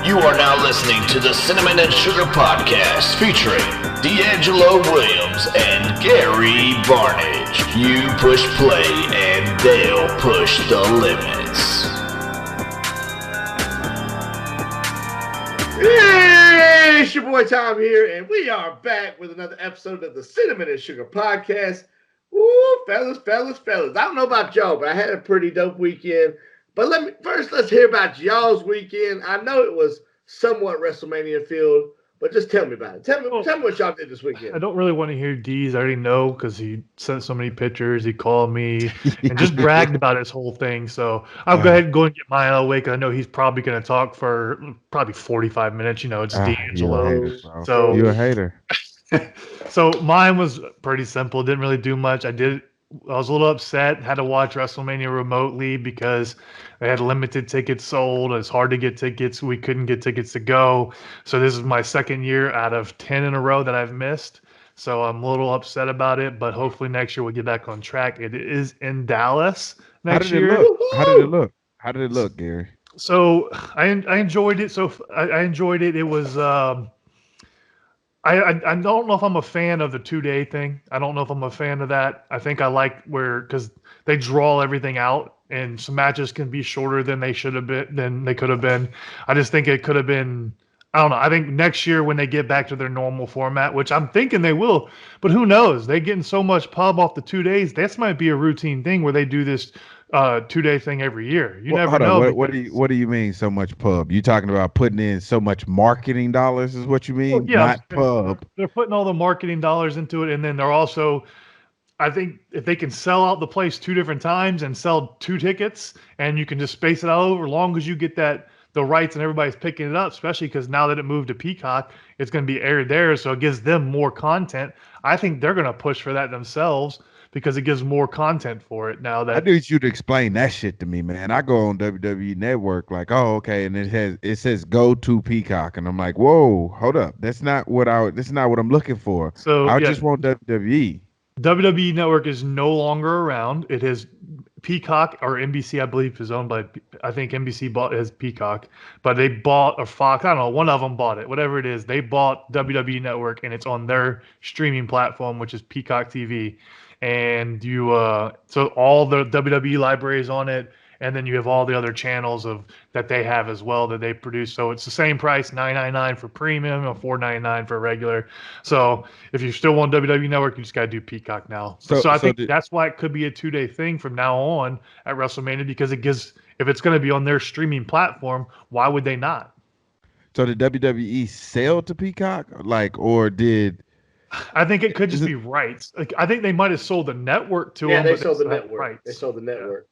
You are now listening to the Cinnamon and Sugar Podcast featuring DeAngelo Williams and Gary Barnage. You push play and they'll push the limits. Hey, it's your boy Tom here, and we are back with another episode of the Cinnamon and Sugar Podcast. Woo, fellas. I don't know about y'all, but I had a pretty dope weekend. But let's hear about y'all's weekend. I know it was somewhat WrestleMania filled, but just tell me about it. Tell me what y'all did this weekend. I don't really want to hear D's. I already know because he sent so many pictures. He called me and just bragged about his whole thing. So I'll go ahead and and get mine out of the way because I know he's probably going to talk for probably 45 minutes. You know, it's DeAngelo. So you're a hater. So mine was pretty simple. Didn't really do much. I was a little upset. Had to watch WrestleMania remotely because they had limited tickets sold. It's hard to get tickets. We couldn't get tickets to go. So this is my second year out of 10 in a row that I've missed. So I'm a little upset about it, but hopefully next year we'll get back on track. It is in Dallas next year. How did it look? How did it look, Gary? So I enjoyed it. I enjoyed it. It was I don't know if I'm a fan of the 2-day thing. I don't know if I'm a fan of that. I think I like because they draw everything out and some matches can be shorter than they should have been, than they could have been. I just think it could have been, I don't know. I think next year when they get back to their normal format, which I'm thinking they will, but who knows? They're getting so much pub off the 2 days. This might be a routine thing where they do this 2-day thing every year. You never know. What do you mean so much pub? You talking about putting in so much marketing dollars is what you mean? Well, yeah, not pub. They're putting all the marketing dollars into it, and then they're also, I think if they can sell out the place 2 different times and sell 2 tickets, and you can just space it out over, as long as you get the rights and everybody's picking it up, especially because now that it moved to Peacock, it's going to be aired there, so it gives them more content. I think they're going to push for that themselves because it gives more content for it now. That I need you to explain that shit to me, man. I go on WWE Network like, oh, okay, and it says go to Peacock, and I'm like, whoa, hold up, that's not what I'm looking for. So I just want WWE. WWE Network is no longer around. It is Peacock or NBC, I believe, is owned by. I think NBC has Peacock, but they bought, or Fox, I don't know, one of them bought it. Whatever it is, they bought WWE Network, and it's on their streaming platform, which is Peacock TV. And so all the WWE library is on it, and then you have all the other channels that they have as well that they produce. So it's the same price, $9.99 for premium or $4.99 for regular. So if you still want WWE Network, you just got to do Peacock now. So I think that's why it could be a 2-day thing from now on at WrestleMania, because if it's going to be on their streaming platform, why would they not? So did WWE sell to Peacock, or did? I think it could just be rights. Like, I think they might have sold the network to them. Yeah, they sold the network. Rights. They sold the network.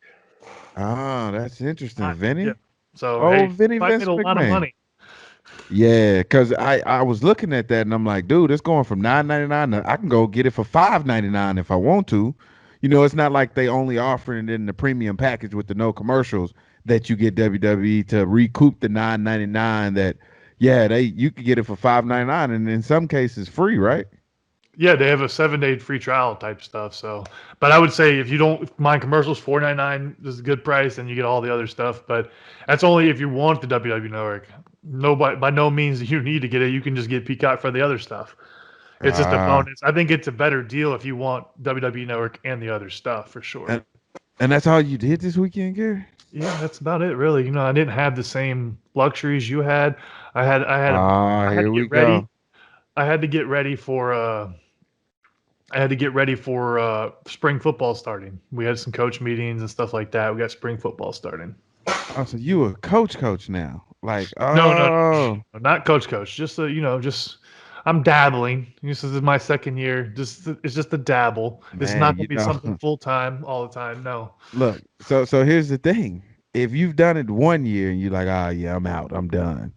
Oh, that's interesting, Vinny. Yeah. So, Vinny, made a lot of money. Yeah, because I was looking at that and I'm like, dude, it's going from $9.99 to I can go get it for $5.99 if I want to. You know, it's not like they only offering it in the premium package with the no commercials that you get WWE to recoup the $9.99 that, you could get it for $5.99 and in some cases free, right? Yeah, they have a 7-day free trial type stuff. So, but I would say if you don't mind commercials, $4.99 is a good price, and you get all the other stuff. But that's only if you want the WWE Network. By no means you need to get it. You can just get Peacock for the other stuff. It's just a bonus. I think it's a better deal if you want WWE Network and the other stuff for sure. And that's all you did this weekend, Gary? Yeah, that's about it, really. You know, I didn't have the same luxuries you had. I had to get ready. I had to get ready for. I had to get ready for spring football starting. We had some coach meetings and stuff like that. We got spring football starting. Oh, so you a coach now? Like, no, not coach. Just I'm dabbling. This is my second year. It's just a dabble. It's not gonna be something full time all the time. No. Look, so here's the thing. If you've done it 1 year and you're like, I'm out, I'm done.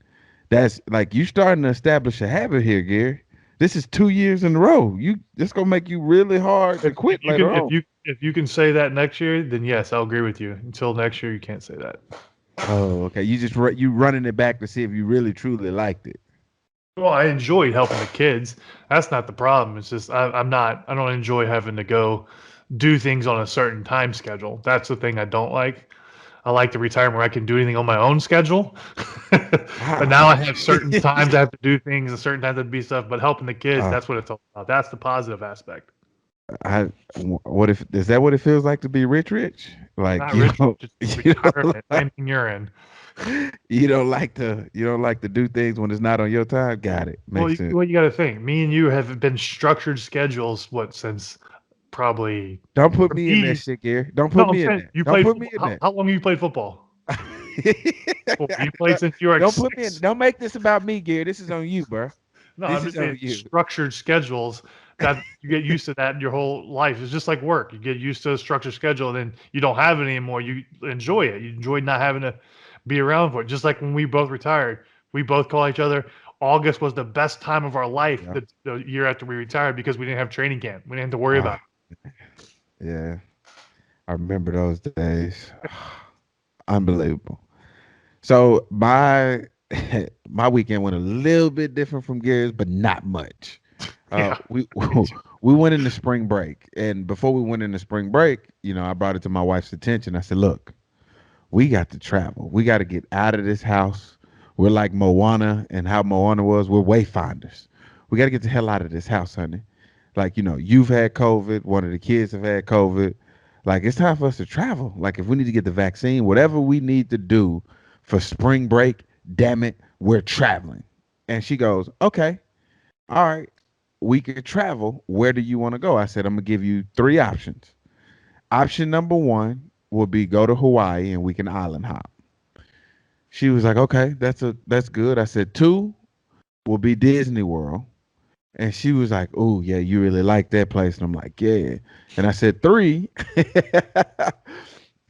That's like you starting to establish a habit here, Gary. This is 2 years in a row. This gonna make you really hard to quit later on. If you can say that next year, then yes, I'll agree with you. Until next year, you can't say that. Oh, okay. You running it back to see if you really truly liked it. Well, I enjoyed helping the kids. That's not the problem. It's just I don't enjoy having to go do things on a certain time schedule. That's the thing I don't like. I like the retirement where I can do anything on my own schedule. But now I have certain times I have to do things and certain times I have to be stuff. But helping the kids, that's what it's all about. That's the positive aspect. What if is that what it feels like to be rich? Like Not you rich, don't, just you retirement. don't, Anything you're in. you don't like to do things when it's not on your time. Got it. Well, Makes sense. you got to think. Me and you have been structured schedules. What since probably Don't put for me in that me? shit, Gary. Don't No, put I'm me in saying that. you Don't played put me football. in that. How long have you played football? You played since you were like Don't put me in. 6. Don't make this about me, Gary. This is on you, bro. No, This I'm is just on saying you. structured schedules that you get used to that in your whole life. It's just like work. You get used to a structured schedule, then you don't have it anymore. You enjoy it. You enjoy not having to be around for it. Just like when we both retired, we both call each other. August was the best time of our life Yeah. the year after we retired because we didn't have training camp. We didn't have to worry about it. Yeah, I remember those days. Unbelievable. So my my weekend went a little bit different from Gary's, but not much. Yeah. We we went into spring break, and before we went into spring break, I brought it to my wife's attention. I said, "Look, we got to travel. We got to get out of this house. We're like Moana, and how Moana was. We're wayfinders. We got to get the hell out of this house, honey. Like, you've had COVID. One of the kids have had COVID. Like, it's time for us to travel. Like, if we need to get the vaccine, whatever we need to do for spring break, damn it, we're traveling." And she goes, "Okay, all right, we could travel. Where do you want to go?" I said, "I'm going to give you 3 options. Option number 1 will be go to Hawaii and we can island hop." She was like, "Okay, that's good." I said, "2 will be Disney World." And she was like, "Oh, yeah, you really like that place." And I'm like, "Yeah." And I said, 3,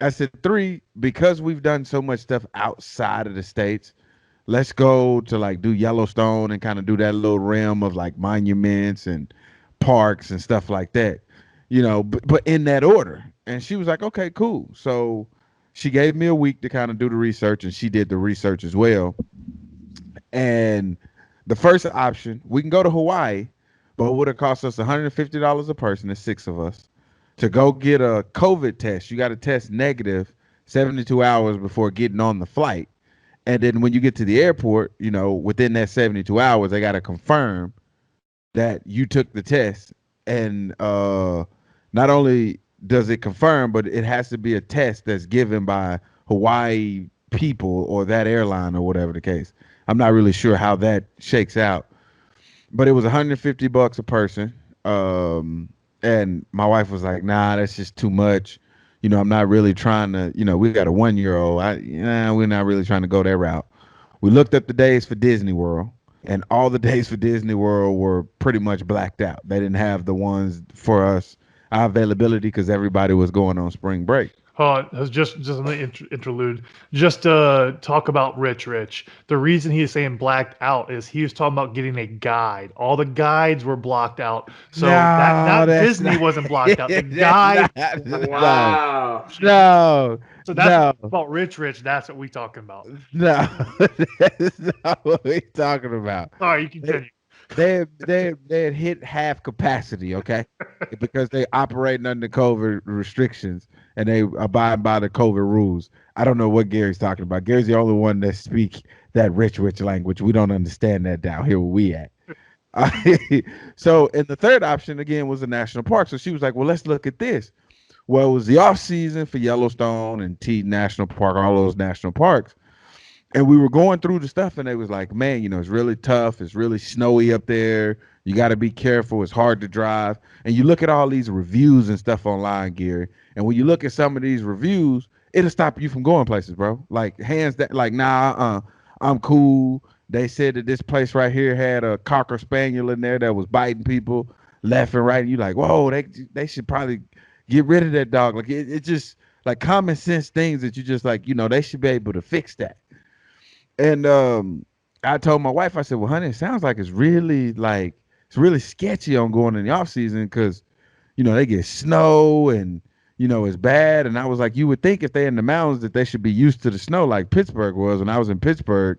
I said, 3, because we've done so much stuff outside of the States, let's go to like do Yellowstone and kind of do that little realm of like monuments and parks and stuff like that, but in that order. And she was like, "Okay, cool." So she gave me a week to kind of do the research, and she did the research as well. And the first option, we can go to Hawaii, but it would have cost us $150 a person, there's 6 of us, to go get a COVID test. You got to test negative 72 hours before getting on the flight. And then when you get to the airport, within that 72 hours, they got to confirm that you took the test. And not only does it confirm, but it has to be a test that's given by Hawaii people or that airline or whatever the case. I'm not really sure how that shakes out, but it was $150 a person. And my wife was like, "Nah, that's just too much. I'm not really trying to, we got a 1-year-old. We're not really trying to go that route." We looked up the days for Disney World, and all the days for Disney World were pretty much blacked out. They didn't have the ones for us, our availability, because everybody was going on spring break. It was just an interlude. Just to talk about Rich. The reason he is saying blacked out is he was talking about getting a guide. All the guides were blocked out. So that No, not that's Disney not- wasn't blocked out. The that's guide. not- Wow. No, So that's no, about Rich. That's what we talking about. no. That's not what we're talking about. All right, you continue. They had hit half capacity, okay, because they operating under COVID restrictions and they abide by the COVID rules. I don't know what Gary's talking about. Gary's the only one that speak that rich language. We don't understand that down here where we at. So, and the third option again was the national park. So she was like, "Well, let's look at this." Well, it was the off season for Yellowstone and Teton National Park, all those national parks. And we were going through the stuff, and they was like, "Man, it's really tough. It's really snowy up there. You got to be careful. It's hard to drive." And you look at all these reviews and stuff online, Gary. And when you look at some of these reviews, it'll stop you from going places, bro. Like hands that, like, "Nah, I'm cool." They said that this place right here had a cocker spaniel in there that was biting people left and right. And you like, "Whoa, they should probably get rid of that dog." Like it just like common sense things that you just like, they should be able to fix that. And I told my wife, I said, "Well, honey, it sounds like it's really sketchy on going in the off season because, they get snow and, it's bad." And I was like, "You would think if they're in the mountains that they should be used to the snow like Pittsburgh was." When I was in Pittsburgh,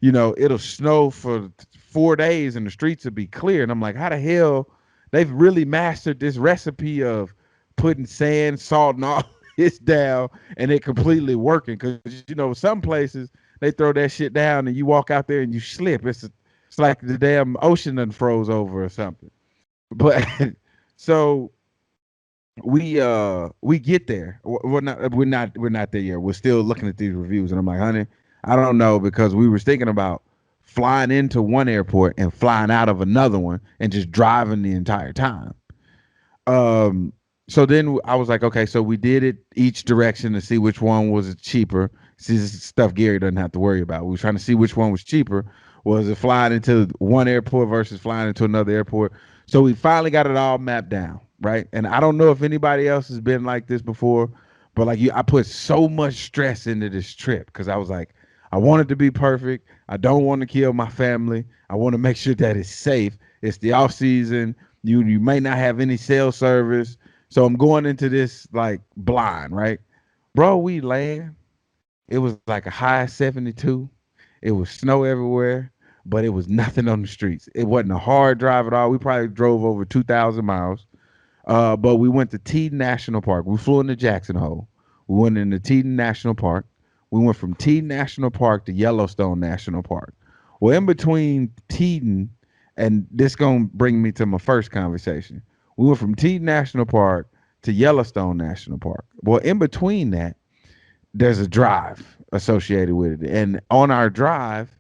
it'll snow for 4 days and the streets will be clear. And I'm like, how the hell they've really mastered this recipe of putting sand, salt, and all it's down and it completely working. Because some places they throw that shit down and you walk out there and you slip. It's like the damn ocean done froze over or something. But so we get there. We're not there yet. We're still looking at these reviews, and I'm like, honey, I don't know, because we were thinking about flying into one airport and flying out of another one and just driving the entire time. So then I was like, okay, so we did it each direction to see which one was cheaper. See, this is stuff Gary doesn't have to worry about. We were trying to see which one was cheaper. Was it flying into one airport versus flying into another airport? So we finally got it all mapped down, right? And I don't know if anybody else has been like this before, but like I put so much stress into this trip because I was like, I want it to be perfect. I don't want to kill my family. I want to make sure that it's safe. It's the off season. You may not have any cell service. So I'm going into this like blind, right? Bro, we land. It was like a high 72. It was snow everywhere, but it was nothing on the streets. It wasn't a hard drive at all. We probably drove over 2,000 miles. But we went to Teton National Park. We flew into Jackson Hole. We went into Teton National Park. We went from Teton National Park to Yellowstone National Park. Well, in between Teton, and this going to bring me to my first conversation. We went from Teton National Park to Yellowstone National Park. Well, in between that, there's a drive associated with it. And on our drive,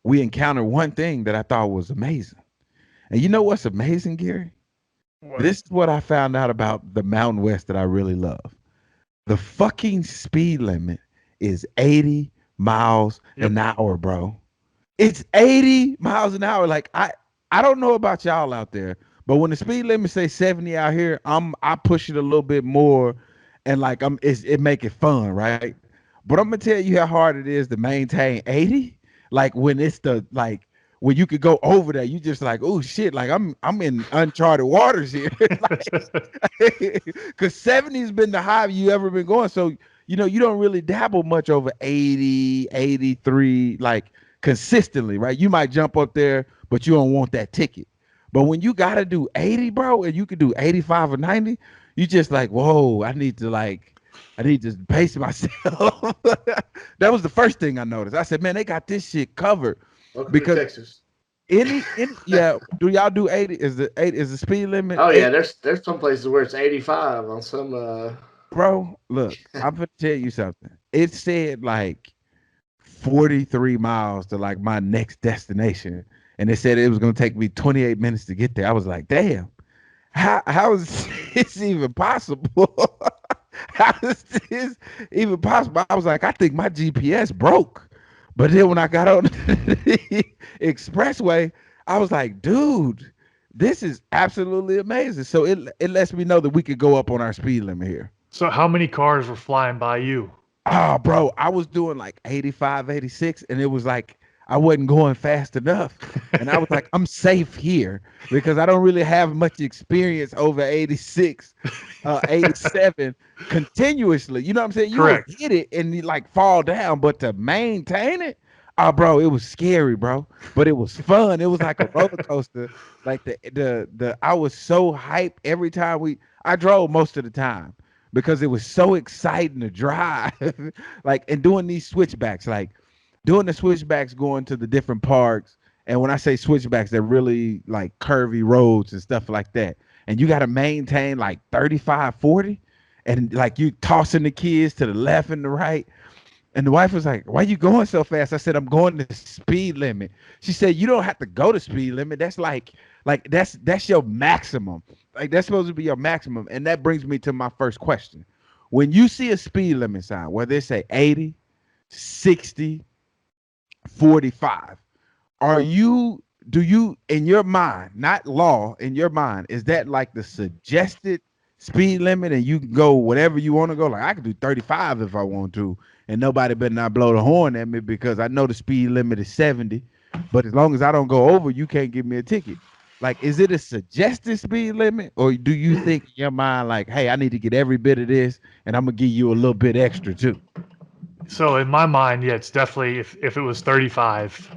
we encountered one thing that I thought was amazing. And you know what's amazing, Gary? What? This is what I found out about the Mountain West that I really love. The fucking speed limit is 80 miles an hour, bro. It's 80 miles an hour. Like I don't know about y'all out there, but when the speed limit say 70 out here, I push it a little bit more, and like it make it fun, right? But I'm gonna tell you how hard it is to maintain 80. Like when it's when you could go over that, you just like, oh shit, like I'm in uncharted waters here. Because 70 has been the high you ever been going. So you don't really dabble much over 80, 83, like consistently, right? You might jump up there, but you don't want that ticket. But when you gotta do 80, bro, and you could do 85 or 90, you just like, whoa, I need to pace myself. That was the first thing I noticed. I said, man, they got this shit covered. Welcome because to Texas. Yeah, do y'all do 80? Is the speed limit? Oh yeah, there's some places where it's 85 on some. Bro, look, I'm gonna tell you something. It said like 43 miles to like my next destination, and it said it was gonna take me 28 minutes to get there. I was like, damn, how is this even possible? How is this even possible? I was like, I think my GPS broke. But then when I got on the expressway, I was like, dude, this is absolutely amazing. So it lets me know that we could go up on our speed limit here. So how many cars were flying by you? Oh, bro, I was doing like 85, 86, and it was like I wasn't going fast enough. And I was like, I'm safe here because I don't really have much experience over 86, 87 continuously. You know what I'm saying? You will hit it and you like fall down, but to maintain it, oh, bro, it was scary, bro. But it was fun. It was like a roller coaster. Like I was so hyped every time I drove most of the time because it was so exciting to drive. Like, and doing these switchbacks, like doing the switchbacks going to the different parks. And when I say switchbacks, they're really like curvy roads and stuff like that. And you got to maintain like 35, 40. And like you tossing the kids to the left and the right. And the wife was like, why you going so fast? I said, I'm going to the speed limit. She said, you don't have to go to speed limit. That's like that's your maximum. Like that's supposed to be your maximum. And that brings me to my first question. When you see a speed limit sign, where they say 80, 60, 45, do you in your mind, not law, in your mind, is that like the suggested speed limit and you can go whatever you want to go? Like I can do 35 if I want to, and nobody better not blow the horn at me because I know the speed limit is 70, but as long as I don't go over, you can't give me a ticket. Like, is it a suggested speed limit, or do you think in your mind like, hey, I need to get every bit of this and I'm gonna give you a little bit extra too? So in my mind, yeah, it's definitely if it was 35,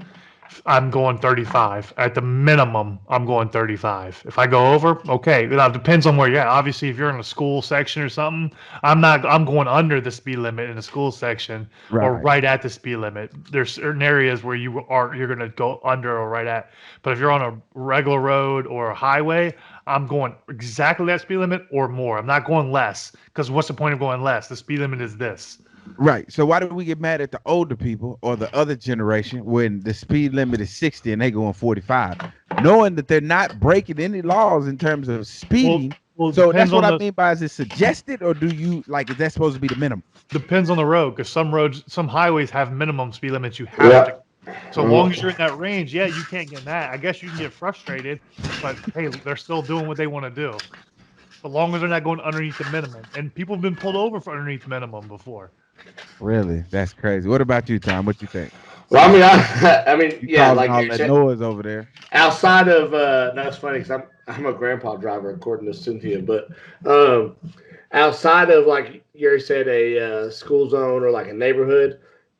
I'm going 35. At the minimum, I'm going 35. If I go over, okay. Now it depends on where you're at. Obviously, if you're in a school section or something, I'm going under the speed limit in the school section or Right. right at the speed limit. There's certain areas where you're gonna go under or right at. But if you're on a regular road or a highway, I'm going exactly that speed limit or more. I'm not going less because what's the point of going less? The speed limit is this. Right. So why do we get mad at the older people or the other generation when the speed limit is 60 and they going 45, knowing that they're not breaking any laws in terms of Well, speeding? well, it So that's depends what on I the mean by is it suggested or do you like is that supposed to be the minimum? depends on the road because some highways have minimum speed limits you have to. Yeah. So long as you're in that range, yeah, you can't get that. I guess you can get frustrated, but hey, they're still doing what they want to do. As long as they're not going underneath the minimum, and people have been pulled over for underneath minimum before. Really? That's crazy. What about you, Tom? What you think? Well, I mean, I mean, You yeah, causing like all you that said, noise over there. outside of no, it's funny because I'm a grandpa driver according to Cynthia, but um, outside of like Gary said, a school zone or like a neighborhood,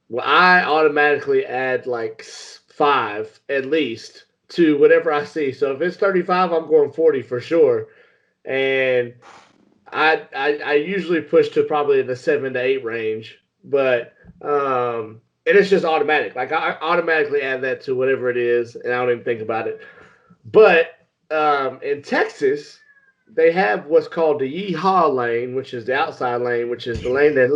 well, I automatically add like 5 at least to whatever I see. So if it's 35, I'm going 40 for sure, and I usually push to probably in the 7 to 8 range, but and it's just automatic. Like I automatically add that to whatever it is, and I don't even think about it. But in Texas, they have what's called the yeehaw lane, which is the outside lane, which is the lane that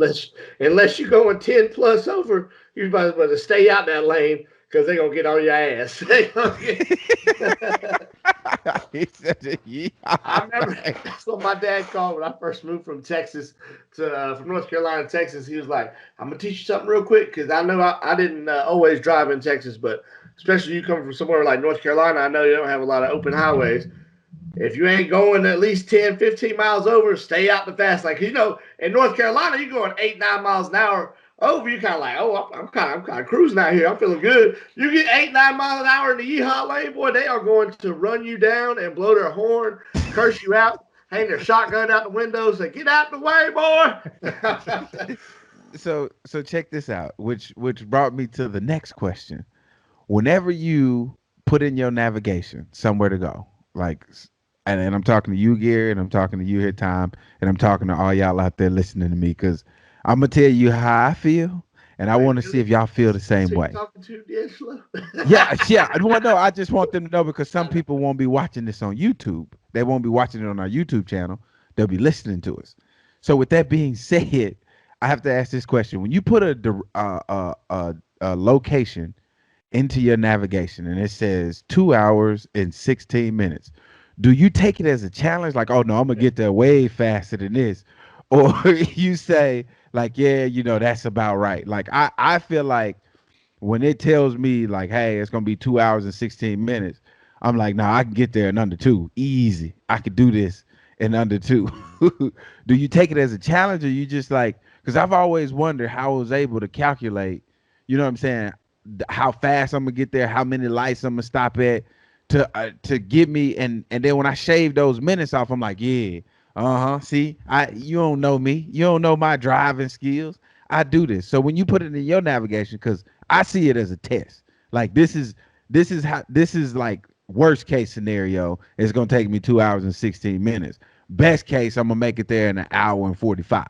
unless you're going 10 plus over, you're supposed to stay out that lane because they're gonna get on your ass. They gonna get, He said, yeah. I remember that's what my dad called when I first moved from Texas to from North Carolina to Texas. He was like, "I'm gonna teach you something real quick because I know I didn't always drive in Texas, but especially you come from somewhere like North Carolina, I know you don't have a lot of open highways. If you ain't going at least 10, 15 miles over, stay out the fast lane. Cause in North Carolina, you're going 8, 9 miles an hour over. You're kind of like, oh, I'm kind of cruising out here. I'm feeling good. You get 8, 9 miles an hour in the yeehaw lane, boy, they are going to run you down and blow their horn, curse you out, hang their shotgun out the window, say, get out the way, boy. So check this out, which brought me to the next question. Whenever you put in your navigation somewhere to go, like, and I'm talking to you, Gary, and I'm talking to you here, Tom, and I'm talking to all y'all out there listening to me, because I'm gonna tell you how I feel, and I Wait, want to see if y'all feel the same so you way. talking to DeAngelo? Yeah. Well, no, I just want them to know because some people won't be watching this on YouTube. They won't be watching it on our YouTube channel. They'll be listening to us. So, with that being said, I have to ask this question: when you put a location into your navigation and it says 2 hours and 16 minutes, do you take it as a challenge? Like, oh no, I'm gonna get there way faster than this, or you say like, yeah, that's about right. Like, I feel like when it tells me like, hey, it's gonna be 2 hours and 16 minutes, I'm like, nah, I can get there in under 2. Easy. I could do this in under 2. Do you take it as a challenge or you just like, because I've always wondered how I was able to calculate, you know what I'm saying, how fast I'm gonna get there, how many lights I'm gonna stop at to get me, and then when I shave those minutes off, I'm like, yeah, see, you don't know me, you don't know my driving skills. I do this. So when you put it in your navigation, because I see it as a test. Like this is like worst case scenario. It's gonna take me 2 hours and 16 minutes. Best case, I'm gonna make it there in an hour and 45.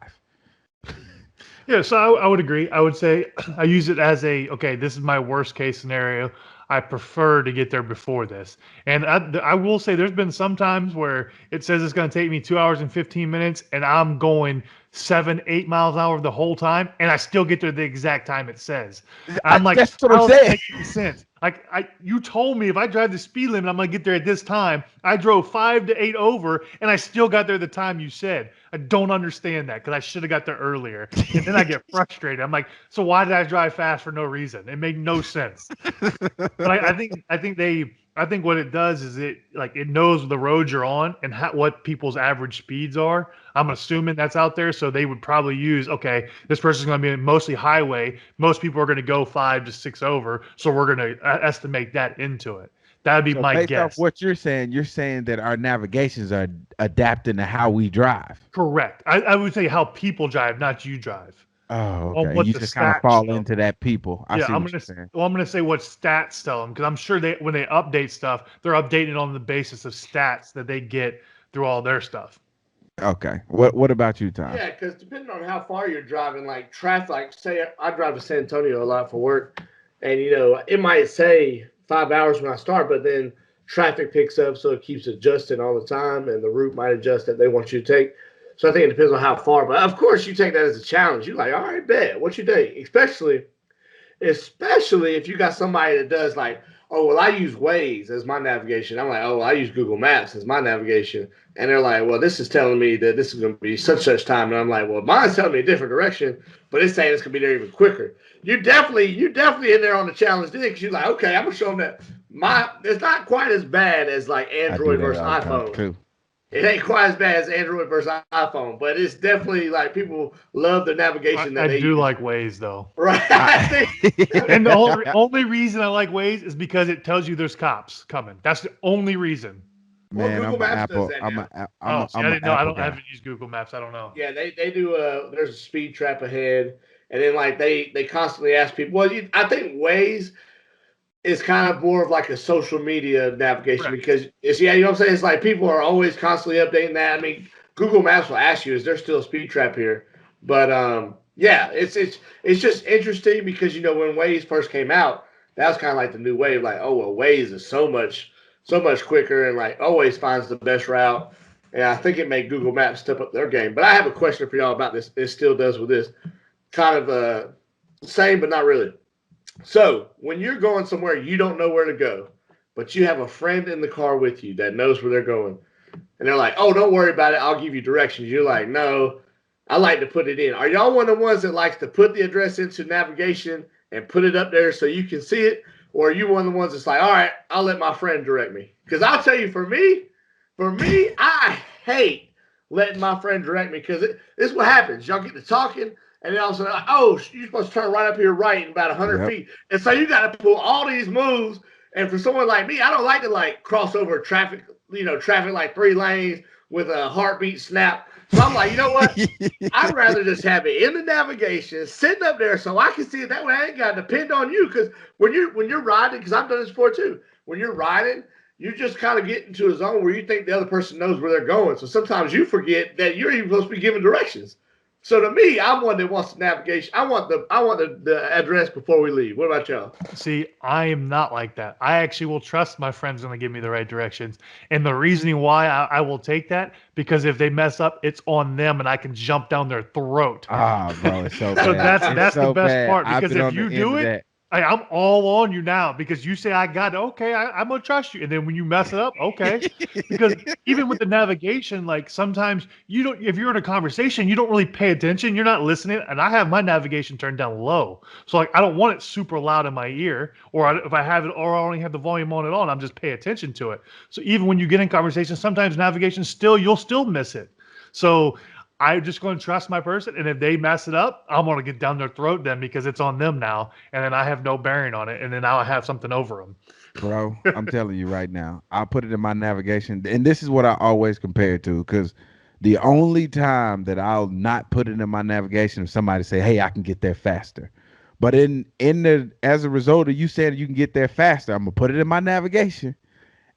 Yeah, so I would agree. I would say I use it as okay, this is my worst case scenario. I prefer to get there before this. And I will say there's been some times where it says it's going to take me 2 hours and 15 minutes and I'm going 7, 8 miles an hour the whole time. And I still get there the exact time it says. I'm like, That's what how I'm does that saying. make any sense? Like you told me if I drive the speed limit, I'm gonna get there at this time. I drove 5 to 8 over, and I still got there the time you said. I don't understand that because I should have got there earlier. And then I get frustrated. I'm like, so why did I drive fast for no reason? It made no sense. But I think what it does is it knows the roads you're on and what people's average speeds are. I'm assuming that's out there, so they would probably use, okay, this person's going to be mostly highway. Most people are going to go 5 to 6 over, so we're going to estimate that into it. That'd be So my based off guess. what you're saying that our navigations are adapting to how we drive. Correct. I would say how people drive, not you drive. Oh, on okay. what You the just kind of stats fall show. into that people. I Yeah, see what you're saying. I'm gonna say what stats tell them, because I'm sure when they update stuff, they're updating on the basis of stats that they get through all their stuff. Okay. What about you, Tom? Yeah, because depending on how far you're driving, like traffic, like say I drive to San Antonio a lot for work, and it might say 5 hours when I start, but then traffic picks up, so it keeps adjusting all the time, and the route might adjust that they want you to take. So I think it depends on how far, but of course you take that as a challenge. You're like, all right, bet, what you think? Especially if you got somebody that does like, oh well, I use Waze as my navigation. I'm like, oh, I use Google Maps as my navigation, and they're like, well, this is telling me that this is going to be such time, and I'm like, well, mine's telling me a different direction, but it's saying it's going to be there even quicker. You definitely in there on the challenge then, because you're like, okay, I'm gonna show them that it's not quite as bad as like I do Android that versus all the time iPhone. too. It ain't quite as bad as Android versus iPhone, but it's definitely like people love the navigation that I they do use. like Waze though. Right. I I, think And the only reason I like Waze is because it tells you there's cops coming. That's the only reason. well, man, Google I'm an Maps does Apple. that I'm now. a I'm Oh, a, see, I I'm an didn't know. Apple I guy. haven't used Google Maps. I don't know. Yeah, they do. There's a speed trap ahead, and then like they constantly ask people. Well, I think Waze is kind of more of like a social media navigation Correct. because it's you know what I'm saying. It's like people are always constantly updating that. I mean, Google Maps will ask you, "Is there still a speed trap here?" But yeah, it's just interesting because when Waze first came out, that was kind of like the new wave. Like, oh well, Waze is so much quicker and like always finds the best route. And I think it made Google Maps step up their game. But I have a question for y'all about this. It still does with this kind of same, but not really. So when you're going somewhere you don't know where to go, but you have a friend in the car with you that knows where they're going, and they're like, "Oh, don't worry about it. I'll give you directions." You're like, "No, I like to put it in." Are y'all one of the ones that likes to put the address into navigation and put it up there so you can see it, or are you one of the ones that's like, "All right, I'll let my friend direct me"? Because I'll tell you, for me, I hate letting my friend direct me because this is what happens. Y'all get to talking, and then all of a sudden, like, oh, you're supposed to turn right up here, right, in about 100 Yep. feet. And so you got to pull all these moves. And for someone like me, I don't like to like cross over traffic, traffic like 3 lanes with a heartbeat snap. So I'm like, you know what? I'd rather just have it in the navigation, sitting up there so I can see it. That way I ain't got to depend on you. Because when you're riding, because I've done this before too, when you're riding, you just kind of get into a zone where you think the other person knows where they're going. So sometimes you forget that you're even supposed to be giving directions. So to me, I'm one that wants the navigation. I want the address before we leave. What about y'all? See, I am not like that. I actually will trust my friends when they give me the right directions. And the reasoning why I will take that, because if they mess up, it's on them and I can jump down their throat. Ah, bro, it's so So bad. It's that's the so best bad. part, I've because been if on the you end do of it, that. I'm all on you now because you say I got it. Okay, I'm gonna trust you. And then when you mess it up, okay. Because even with the navigation, like sometimes you don't. If you're in a conversation, you don't really pay attention. You're not listening. And I have my navigation turned down low, so like I don't want it super loud in my ear. Or if I have it, or I only have the volume on it on, I'm just pay attention to it. So even when you get in conversation, sometimes navigation you'll still miss it. So I'm just going to trust my person, and if they mess it up, I'm going to get down their throat then because it's on them now, and then I have no bearing on it, and then I'll have something over them. Bro, I'm telling you right now. I'll put it in my navigation. And this is what I always compare it to, because the only time that I'll not put it in my navigation is somebody say, "Hey, I can get there faster." But in the as a result of you saying you can get there faster, I'm gonna put it in my navigation.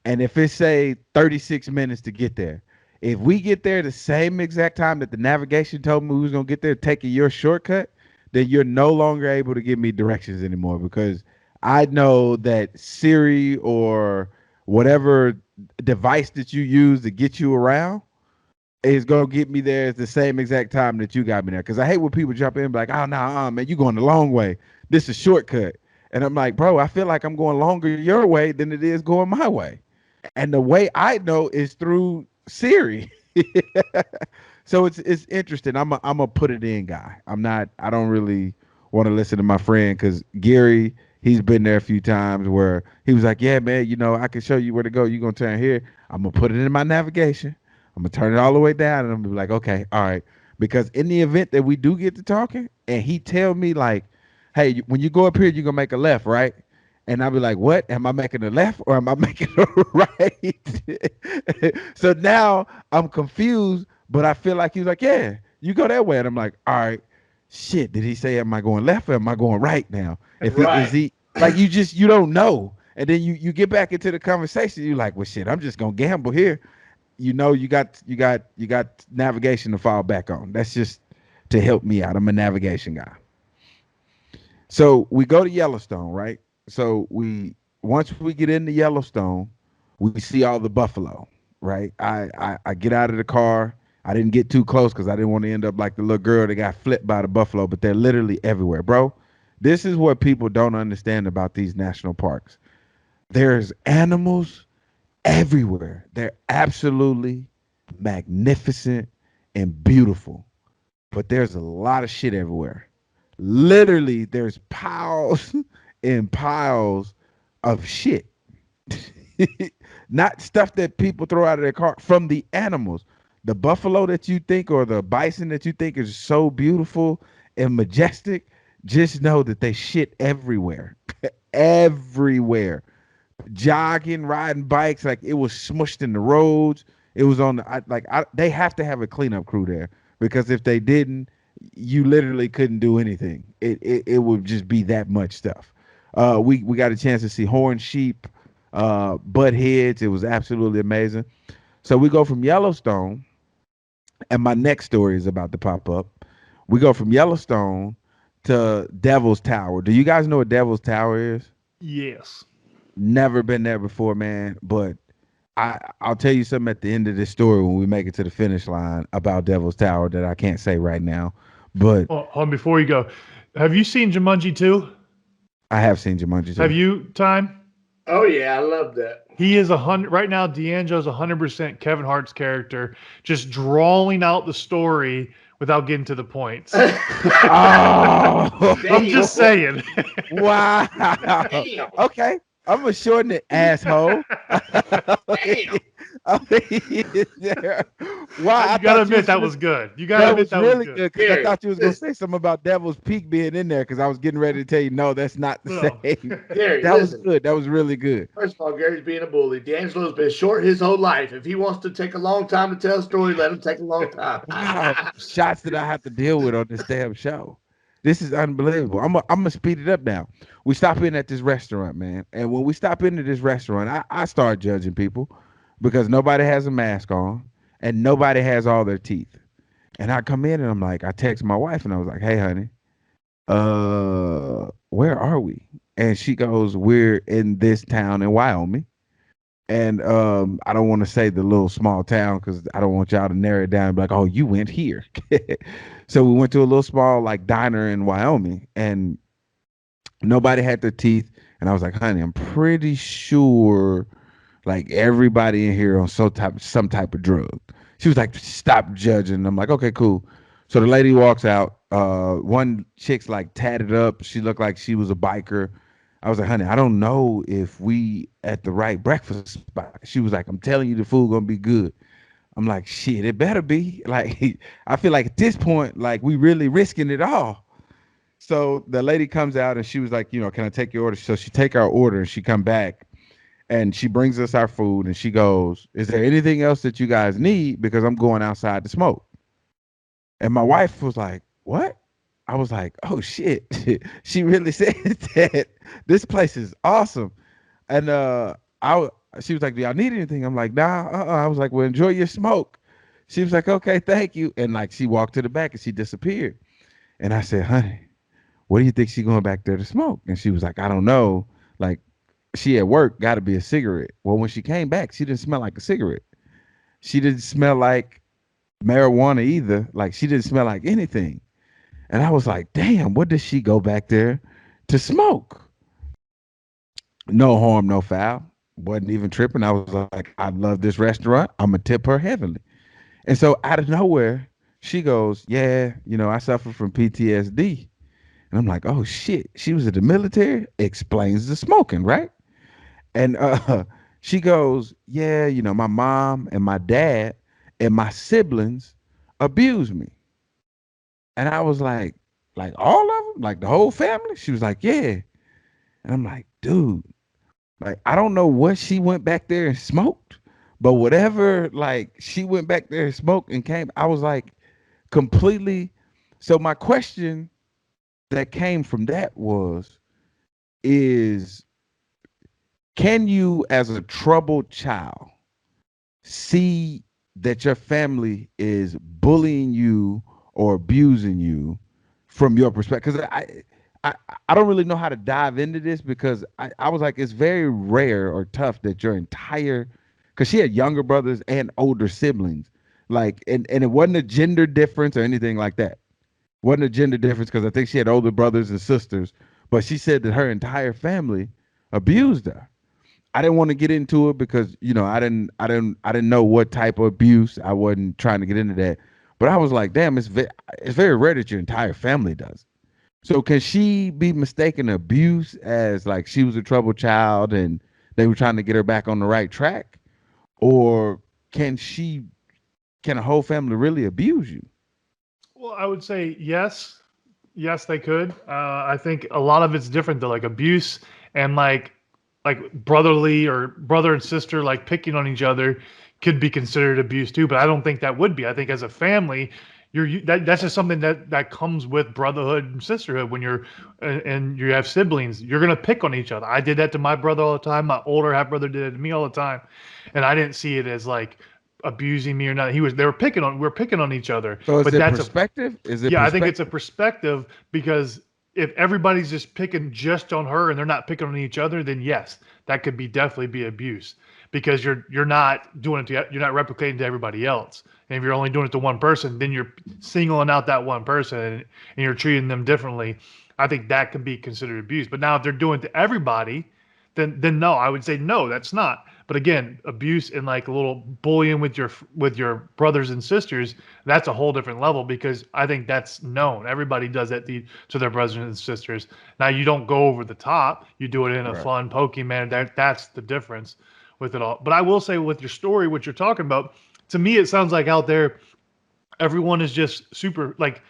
And if it say 36 minutes to get there, if we get there the same exact time that the navigation told me we was gonna get there, taking your shortcut, then you're no longer able to give me directions anymore, because I know that Siri or whatever device that you use to get you around is gonna get me there at the same exact time that you got me there. Because I hate when people jump in and be like, "Oh no, man, you going the long way. This is shortcut." And I'm like, bro, I feel like I'm going longer your way than it is going my way. And the way I know is through Siri. So it's interesting. I'm a put it in guy. I don't really want to listen to my friend, because Gary, he's been there a few times where he was like, "Yeah, man, I can show you where to go. You're gonna turn here. I'm gonna put it in my navigation. I'm gonna turn it all the way down, and I'm gonna be like, okay, all right." Because in the event that we do get to talking and he tell me like, "Hey, when you go up here, you're gonna make a left, right?" And I'll be like, "What? Am I making a left or am I making a right?" So now I'm confused, but I feel like he was like, "Yeah, you go that way." And I'm like, "All right." shit, did he say, am I going left or am I going right now? If he Right. is he like you don't know. And then you get back into the conversation, you're like, well shit, I'm just gonna gamble here. You got navigation to fall back on. That's just to help me out. I'm a navigation guy. So we go to Yellowstone, right? So we once we get into Yellowstone, we see all the buffalo, right? I get out of the car. I didn't get too close because I didn't want to end up like the little girl that got flipped by the buffalo, but they're literally everywhere, bro. This is what people don't understand about these national parks. There's animals everywhere. They're absolutely magnificent and beautiful, but there's a lot of shit everywhere. Literally, there's piles and piles of shit. Not stuff that people throw out of their car from the animals. The buffalo that you think or the bison that you think is so beautiful and majestic, just know that they shit everywhere. Everywhere. Jogging, riding bikes, like it was smushed in the roads. It was on the they have to have a cleanup crew there because if they didn't, you literally couldn't do anything. It would just be that much stuff. We got a chance to see horned sheep, butt heads. It was absolutely amazing. So we go from Yellowstone, and my next story is about to pop up. We go from Yellowstone to Devil's Tower. Do you guys know what Devil's Tower is? Yes. Never been there before, man. But I'll tell you something at the end of this story when we make it to the finish line about Devil's Tower that I can't say right now. But Hold on, before you go, have you seen Jumanji 2? I have seen Jumanji too. Have you, Time? Oh yeah, I love that. He is 100 right now. DeAngelo's 100% Kevin Hart's character, just drawing out the story without getting to the points. Oh, I'm just saying. wow. Damn. Okay, I'm gonna shorten it, asshole. Damn. Wow, I You gotta thought admit that gonna- was good. You gotta that admit was that really was good good. because I Gary, thought you was gonna say something about Devil's Peak being in there because I was getting ready to tell you no, that's not the No. same. Gary, That was listen. good. That was really good. First of all, Gary's being a bully. DeAngelo's been short his whole life. If he wants to take a long time to tell a story, let him take a long time. Wow, shots that I have to deal with on this damn show. This is unbelievable. I'm gonna speed it up now. We stop in at this restaurant, man, and when we stop into this restaurant, I start judging people because nobody has a mask on and nobody has all their teeth. And I come in and I'm like, I text my wife and I was like, hey, honey, where are we? And she goes, we're in this town in Wyoming. And I don't want to say the little small town because I don't want y'all to narrow it down and be like, oh, you went here. So we went to a little small like diner in Wyoming and nobody had their teeth. And I was like, honey, I'm pretty sure like everybody in here on some type of drug. She was like, stop judging. I'm like, okay, cool. So the lady walks out. One chick's like tatted up. She looked like she was a biker. I was like, honey, I don't know if we at the right breakfast spot. She was like, I'm telling you, the food gonna be good. I'm like, shit, it better be. Like, I feel like at this point, like we really risking it all. So the lady comes out and she was like, can I take your order? So she take our order and she come back and she brings us our food and she goes, is there anything else that you guys need? Because I'm going outside to smoke. And my wife was like, what? I was like, oh shit. She really said that. This place is awesome. And she was like, do y'all need anything? I'm like, nah. I was like, well, enjoy your smoke. She was like, okay, thank you. And like she walked to the back and she disappeared. And I said, honey, what do you think she's going back there to smoke? And she was like, I don't know. Like she at work, got to be a cigarette. Well, when she came back, she didn't smell like a cigarette. She didn't smell like marijuana either. Like she didn't smell like anything. And I was like, damn, what does she go back there to smoke? No harm, no foul. Wasn't even tripping. I was like, I love this restaurant. I'm going to tip her heavily. And so out of nowhere, she goes, yeah, I suffer from PTSD. And I'm like, oh shit, she was in the military? Explains the smoking, right? And she goes, yeah, my mom and my dad and my siblings abused me. And I was like all of them, like the whole family? She was like, yeah. And I'm like, dude, like, I don't know what she went back there and smoked, but whatever, like she went back there and smoked and came, I was like completely So my question that came from that is can you, as a troubled child, see that your family is bullying you or abusing you from your perspective? Because I, I don't really know how to dive into this, because I was like, it's very rare or tough that your entire, because she had younger brothers and older siblings, like, and it wasn't a gender difference or anything like that. Wasn't a gender difference, because I think she had older brothers and sisters, but she said that her entire family abused her. I didn't want to get into it because, I didn't know what type of abuse. I wasn't trying to get into that, but I was like, damn, it's very rare that your entire family does. So can she be mistaken abuse as like she was a troubled child and they were trying to get her back on the right track, or can a whole family really abuse you? Well, I would say yes. Yes, they could. I think a lot of it's different though, like abuse and like brotherly or brother and sister like picking on each other could be considered abuse too. But I don't think that would be. I think as a family, that's just something that comes with brotherhood and sisterhood. When you're and you have siblings, you're gonna pick on each other. I did that to my brother all the time. My older half brother did it to me all the time, and I didn't see it as like abusing me or not. We were picking on each other. So is But it that's a perspective? Is it yeah, I think it's a perspective? perspective because if everybody's just picking just on her and they're not picking on each other, then yes, that could be definitely be abuse because you're not doing it to you're not replicating to everybody else. And if you're only doing it to one person, then you're singling out that one person and you're treating them differently. I think that can be considered abuse. But now if they're doing it to everybody, then no, I would say no, that's not. But again, abuse and like a little bullying with your brothers and sisters, that's a whole different level because I think that's known. Everybody does that to their brothers and sisters. Now you don't go over the top. You do it in a Right. fun, pokey manner. That's the difference with it all. But I will say with your story, what you're talking about, to me, it sounds like out there everyone is just super like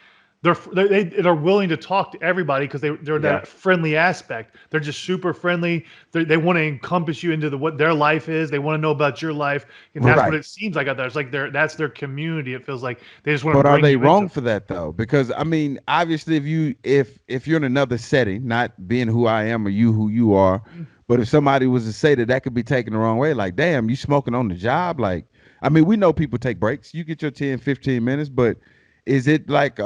they're willing to talk to everybody because they're Yeah. that friendly aspect. They're just super friendly. They want to encompass you into what their life is. They want to know about your life, and that's what Right. it seems like out there. It's like that's their community. It feels like they just want to But are bring they you into. wrong for that though? Because I mean, obviously, if you're in another setting, not being who I am or you who you are, but if somebody was to say that could be taken the wrong way, like, damn, you smoking on the job, like, I mean, we know people take breaks. You get your 10, 15 minutes, but is it like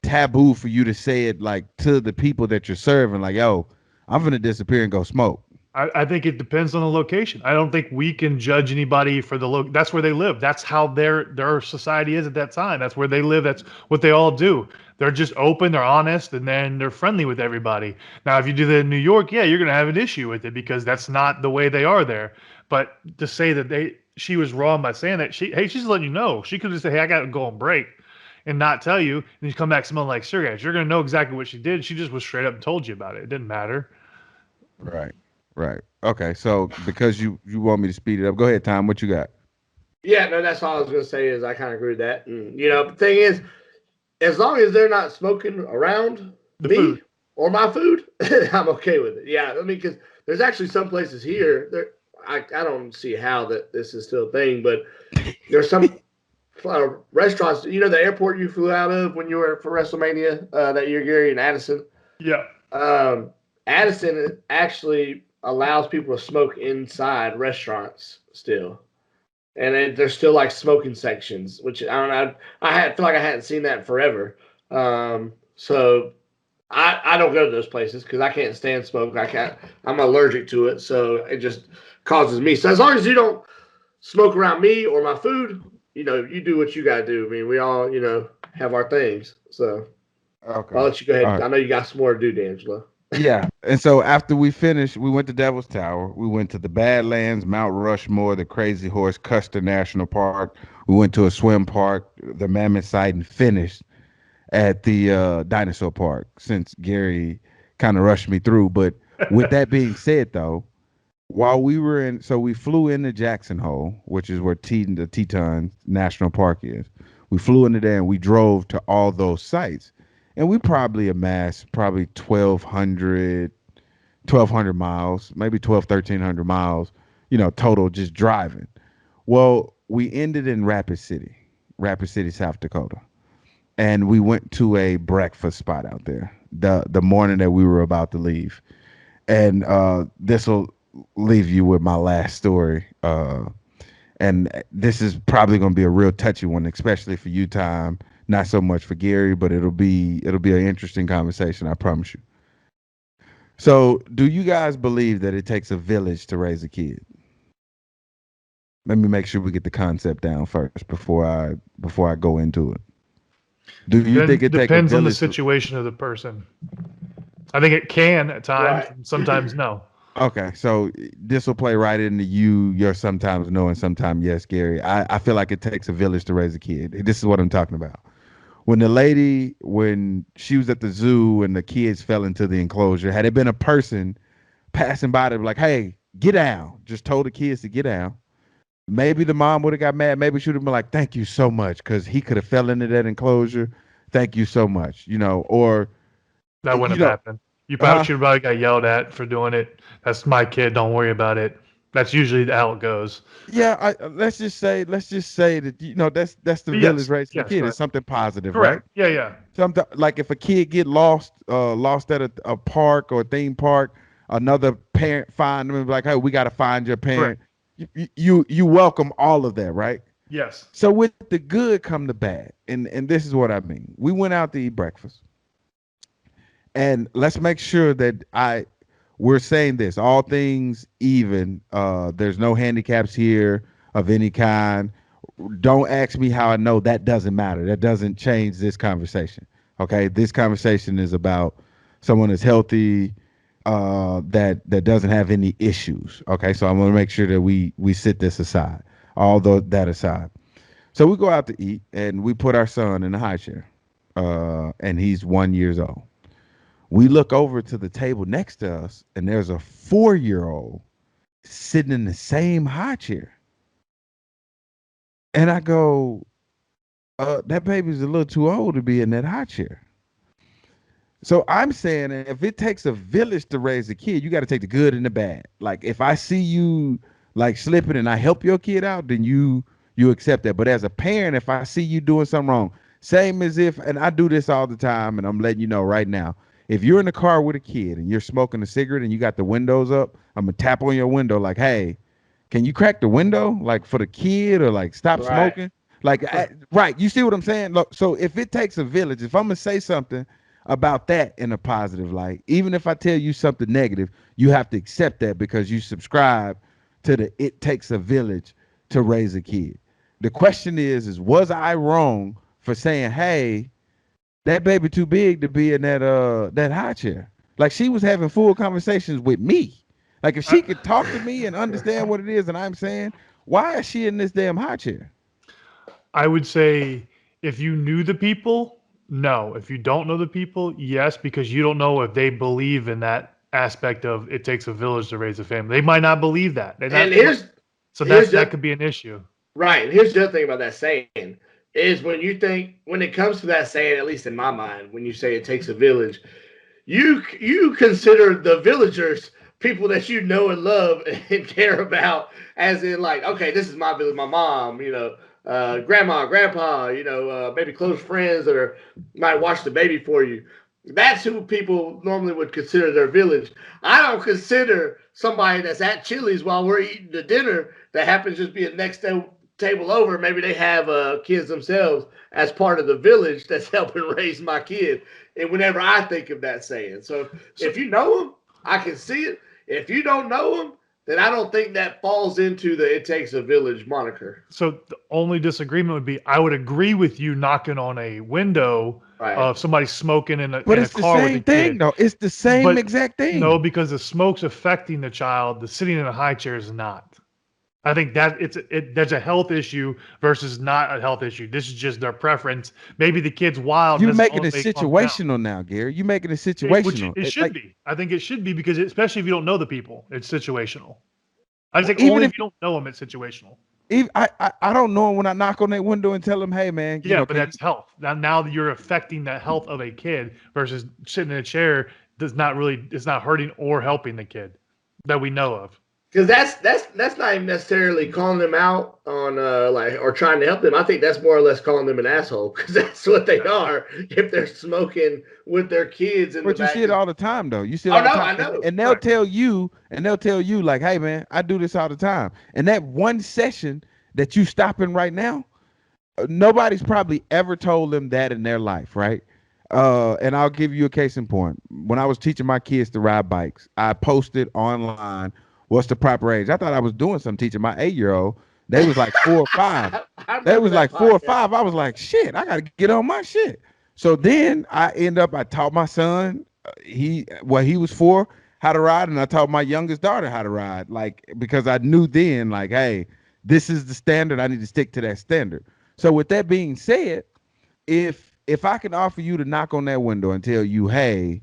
taboo for you to say it like to the people that you're serving, like, yo, I'm gonna disappear and go smoke? I think it depends on the location. I don't think we can judge anybody for the look. That's where they live. That's how their society is at that time. That's where they live. That's what they all do. They're just open. They're honest, and then they're friendly with everybody. Now, if you do that in New York, yeah, you're gonna have an issue with it because that's not the way they are there. But to say that she was wrong by saying that she's letting you know. She could just say, hey, I got to go on break, and not tell you, and you come back smelling like cigarettes. You're gonna know exactly what she did. She just was straight up and told you about it. It didn't matter. Right. Right. Okay. So because you want me to speed it up, go ahead, Tom. What you got? Yeah, no, that's all I was going to say is I kind of agree with that. And, the thing is, as long as they're not smoking around The me food. or my food, I'm okay with it. Yeah, I mean, because there's actually some places here there. I don't see how that this is still a thing, but there's some restaurants. The airport you flew out of when you were for WrestleMania that year, Gary, in Addison. Yeah. Um, Addison actually allows people to smoke inside restaurants still, and there's still like smoking sections, which I don't know. Feel like I hadn't seen that in forever. So I don't go to those places because I can't stand smoke. I'm allergic to it, so it just causes me. So as long as you don't smoke around me or my food, you do what you got to do. I mean, we all have our things. So Okay. I'll let you go All ahead. right. I know you got some more to do, D'Angelo. Yeah. And so after we finished, we went to Devil's Tower. We went to the Badlands, Mount Rushmore, the Crazy Horse, Custer National Park. We went to a swim park, the Mammoth site, and finished at the dinosaur park, since Gary kind of rushed me through. But with that being said, though, while we were so we flew into Jackson Hole, which is where the Teton National Park is. We flew into there and we drove to all those sites. And we probably amassed probably 1,200 miles, maybe 1,300 miles, total just driving. Well, we ended in Rapid City, South Dakota. and we went to a breakfast spot out there the morning that we were about to leave. And this will leave you with my last story. And this is probably going to be a real touchy one, especially for you, Tom. Not so much for Gary, but it'll be an interesting conversation. I promise you. So, do you guys believe that it takes a village to raise a kid? Let me make sure we get the concept down first before I go into it. Do you think it depends on the village situation of the person? I think it can at times, Right. sometimes no. Okay, so this will play right into your sometimes no and sometimes yes, Gary. I feel like it takes a village to raise a kid. This is what I'm talking about. When she was at the zoo and the kids fell into the enclosure, had it been a person passing by, they'd be like, hey, get down. Just told the kids to get down. Maybe the mom would have got mad. Maybe she would have been like, thank you so much, because he could have fell into that enclosure. Thank you so much. Or That wouldn't have happened. You Uh-huh. should probably got yelled at for doing it. That's my kid. Don't worry about it. That's usually how it goes. Yeah, let's just say that that's the village Yes. raising a Yes. kid. Correct. It's something positive, right? Correct. Yeah. Yeah. Something like if a kid get lost at a park or a theme park, another parent find them and be like, hey, we got to find your parent. You welcome all of that, right? Yes. So with the good come the bad, and this is what I mean. We went out to eat breakfast, and let's make sure that we're saying this, all things even. There's no handicaps here of any kind. Don't ask me how I know. That doesn't matter. That doesn't change this conversation. Okay, this conversation is about someone that's healthy, that doesn't have any issues. Okay, so I'm gonna make sure that we sit this aside, all that aside. So we go out to eat, and we put our son in a high chair, and he's 1 year old. We look over to the table next to us, and there's a 4-year-old sitting in the same high chair. And I go, that baby's a little too old to be in that high chair. So I'm saying if it takes a village to raise a kid, you got to take the good and the bad. Like if I see you like slipping and I help your kid out, then you accept that. But as a parent, if I see you doing something wrong, same as if, and I do this all the time, and I'm letting you know right now, if you're in the car with a kid and you're smoking a cigarette and you got the windows up, I'm gonna tap on your window like, hey, can you crack the window like for the kid, or like stop Right. smoking? Like, right. You see what I'm saying? Look, so if it takes a village, if I'm gonna say something about that in a positive light, even if I tell you something negative, you have to accept that because you subscribe to the it takes a village to raise a kid. The question is was I wrong for saying, hey, that baby too big to be in that high chair? Like she was having full conversations with me. Like if she could talk to me and understand what it is and I'm saying, why is she in this damn high chair? I would say if you knew the people, no. If you don't know the people, yes, because you don't know if they believe in that aspect of it takes a village to raise a family. They might not believe that. And So here's that the could be an issue. right. And here's the other thing about that saying is when it comes to that saying, at least in my mind, when you say it takes a village, you consider the villagers people that you know and love and care about, as in like, okay, this is my village, my mom, grandma, grandpa, maybe close friends that might watch the baby for you. That's who people normally would consider their village. I don't consider somebody that's at Chili's while we're eating the dinner that happens to just be a table over. Maybe they have kids themselves as part of the village that's helping raise my kid. And whenever I think of that saying, so if you know them, I can see it. If you don't know them, then I don't think that falls into the "it takes a village" moniker. So the only disagreement would be I would agree with you knocking on a window Right. of somebody smoking in But a it's the car with a same thing, kid. though. It's the same But exact thing. no, because the smoke's affecting the child. The sitting in a high chair is not. I think that there's a health issue versus not a health issue. This is just their preference. Maybe the kid's wild. You're And doesn't making know it if they calm down. situational now, Gary. You're making it Which situational. it should Like, be. I think it should be because especially if you don't know the people, it's situational. I think even only if if you don't know them, it's situational. I don't know when I knock on that window and tell them, hey man, Yeah, but that's health. Now you're affecting the health of a kid versus sitting in a chair it's not hurting or helping the kid that we know of. Because that's not even necessarily calling them out on or trying to help them. I think that's more or less calling them an asshole, because that's what they are if they're smoking with their kids in the But you back. see it all the time, though. You see it Oh all the no, time, I know. and they'll tell you, like, "Hey, man, I do this all the time." And that one session that you stopping right now, nobody's probably ever told them that in their life, right? And I'll give you a case in point. When I was teaching my kids to ride bikes, I posted online what's the proper age. I thought I was doing something teaching my 8-year-old. They was like 4 or 5. I They remember was that like 4 or podcast. 5. I was like, shit, I gotta get on my shit. So then I taught my son, he was 4, how to ride, and I taught my youngest daughter how to ride, like, because I knew then, like, hey, this is the standard. I need to stick to that standard. So with that being said, if I can offer you to knock on that window and tell you, hey,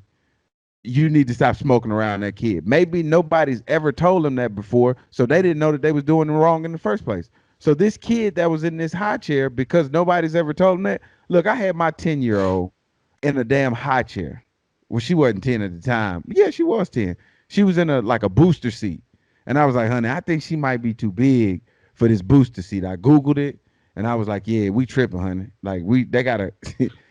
you need to stop smoking around that kid. Maybe nobody's ever told them that before, so they didn't know that they was doing it wrong in the first place. So this kid that was in this high chair, because nobody's ever told him that. Look, I had my 10-year-old in a damn high chair. Well, she wasn't 10 at the time. Yeah, she was 10. She was in a booster seat. And I was like, honey, I think she might be too big for this booster seat. I Googled it. And I was like, yeah, we tripping, honey. Like, they gotta.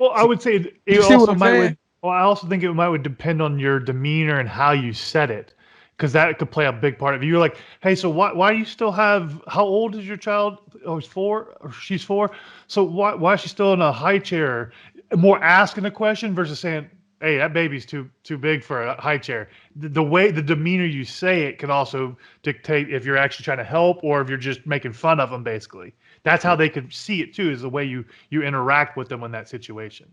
Well, I would say You it see what also I'm might saying? would. Well, I also think it would depend on your demeanor and how you said it, because that could play a big part of it. You're like, hey, so why do you still have? How old is your child? Oh, he's 4, or she's 4. So why is she still in a high chair? More asking a question versus saying, hey, that baby's too big for a high chair. The way the demeanor you say it can also dictate if you're actually trying to help or if you're just making fun of them. Basically, that's how they could see it too. Is the way you interact with them in that situation.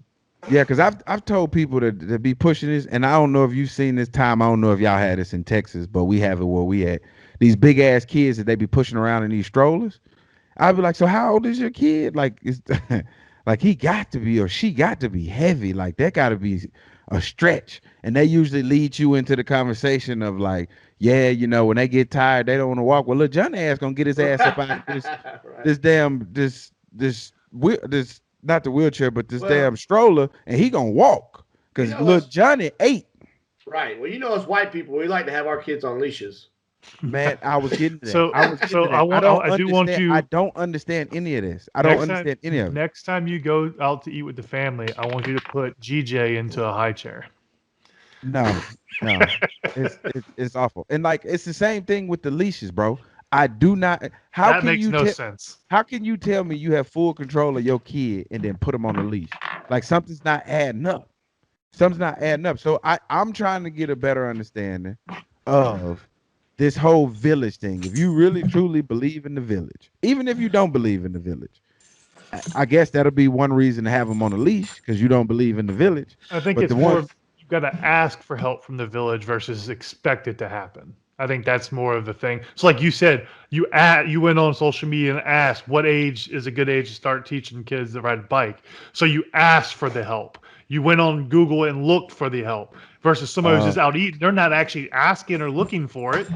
Yeah, because I've told people to be pushing this, and I don't know if you've seen this time. I don't know if y'all had this in Texas, but we have it where we at. These big ass kids that they be pushing around in these strollers. I'd be like, so how old is your kid? Like, it's like he got to be or she got to be heavy. Like that got to be a stretch. And they usually lead you into the conversation of like, yeah, when they get tired, they don't want to walk. Well, look, Johnny ass gonna get his ass up out of Right. this damn this not the wheelchair, but this Well, damn stroller, and he gonna walk. Because look, Johnny 8. Right. Well, us white people, we like to have our kids on leashes. Man, I was getting to that. So- I was getting so to that. I do want you- I don't understand any of this. I don't understand any of it. Next time you go out to eat with the family, I want you to put GJ into a high chair. No, it's awful. And like it's the same thing with the leashes, bro. I do not. That makes no sense. How can you tell me you have full control of your kid and then put them on a leash? Like something's not adding up. Something's not adding up. So I'm trying to get a better understanding of this whole village thing. If you really truly believe in the village, even if you don't believe in the village, I guess that'll be one reason to have them on a leash because you don't believe in the village. I think But it's the more ones- you've got to ask for help from the village versus expect it to happen. I think that's more of the thing. So like you said, you went on social media and asked what age is a good age to start teaching kids to ride a bike. So you asked for the help. You went on Google and looked for the help versus somebody who's just out eating. They're not actually asking or looking for it.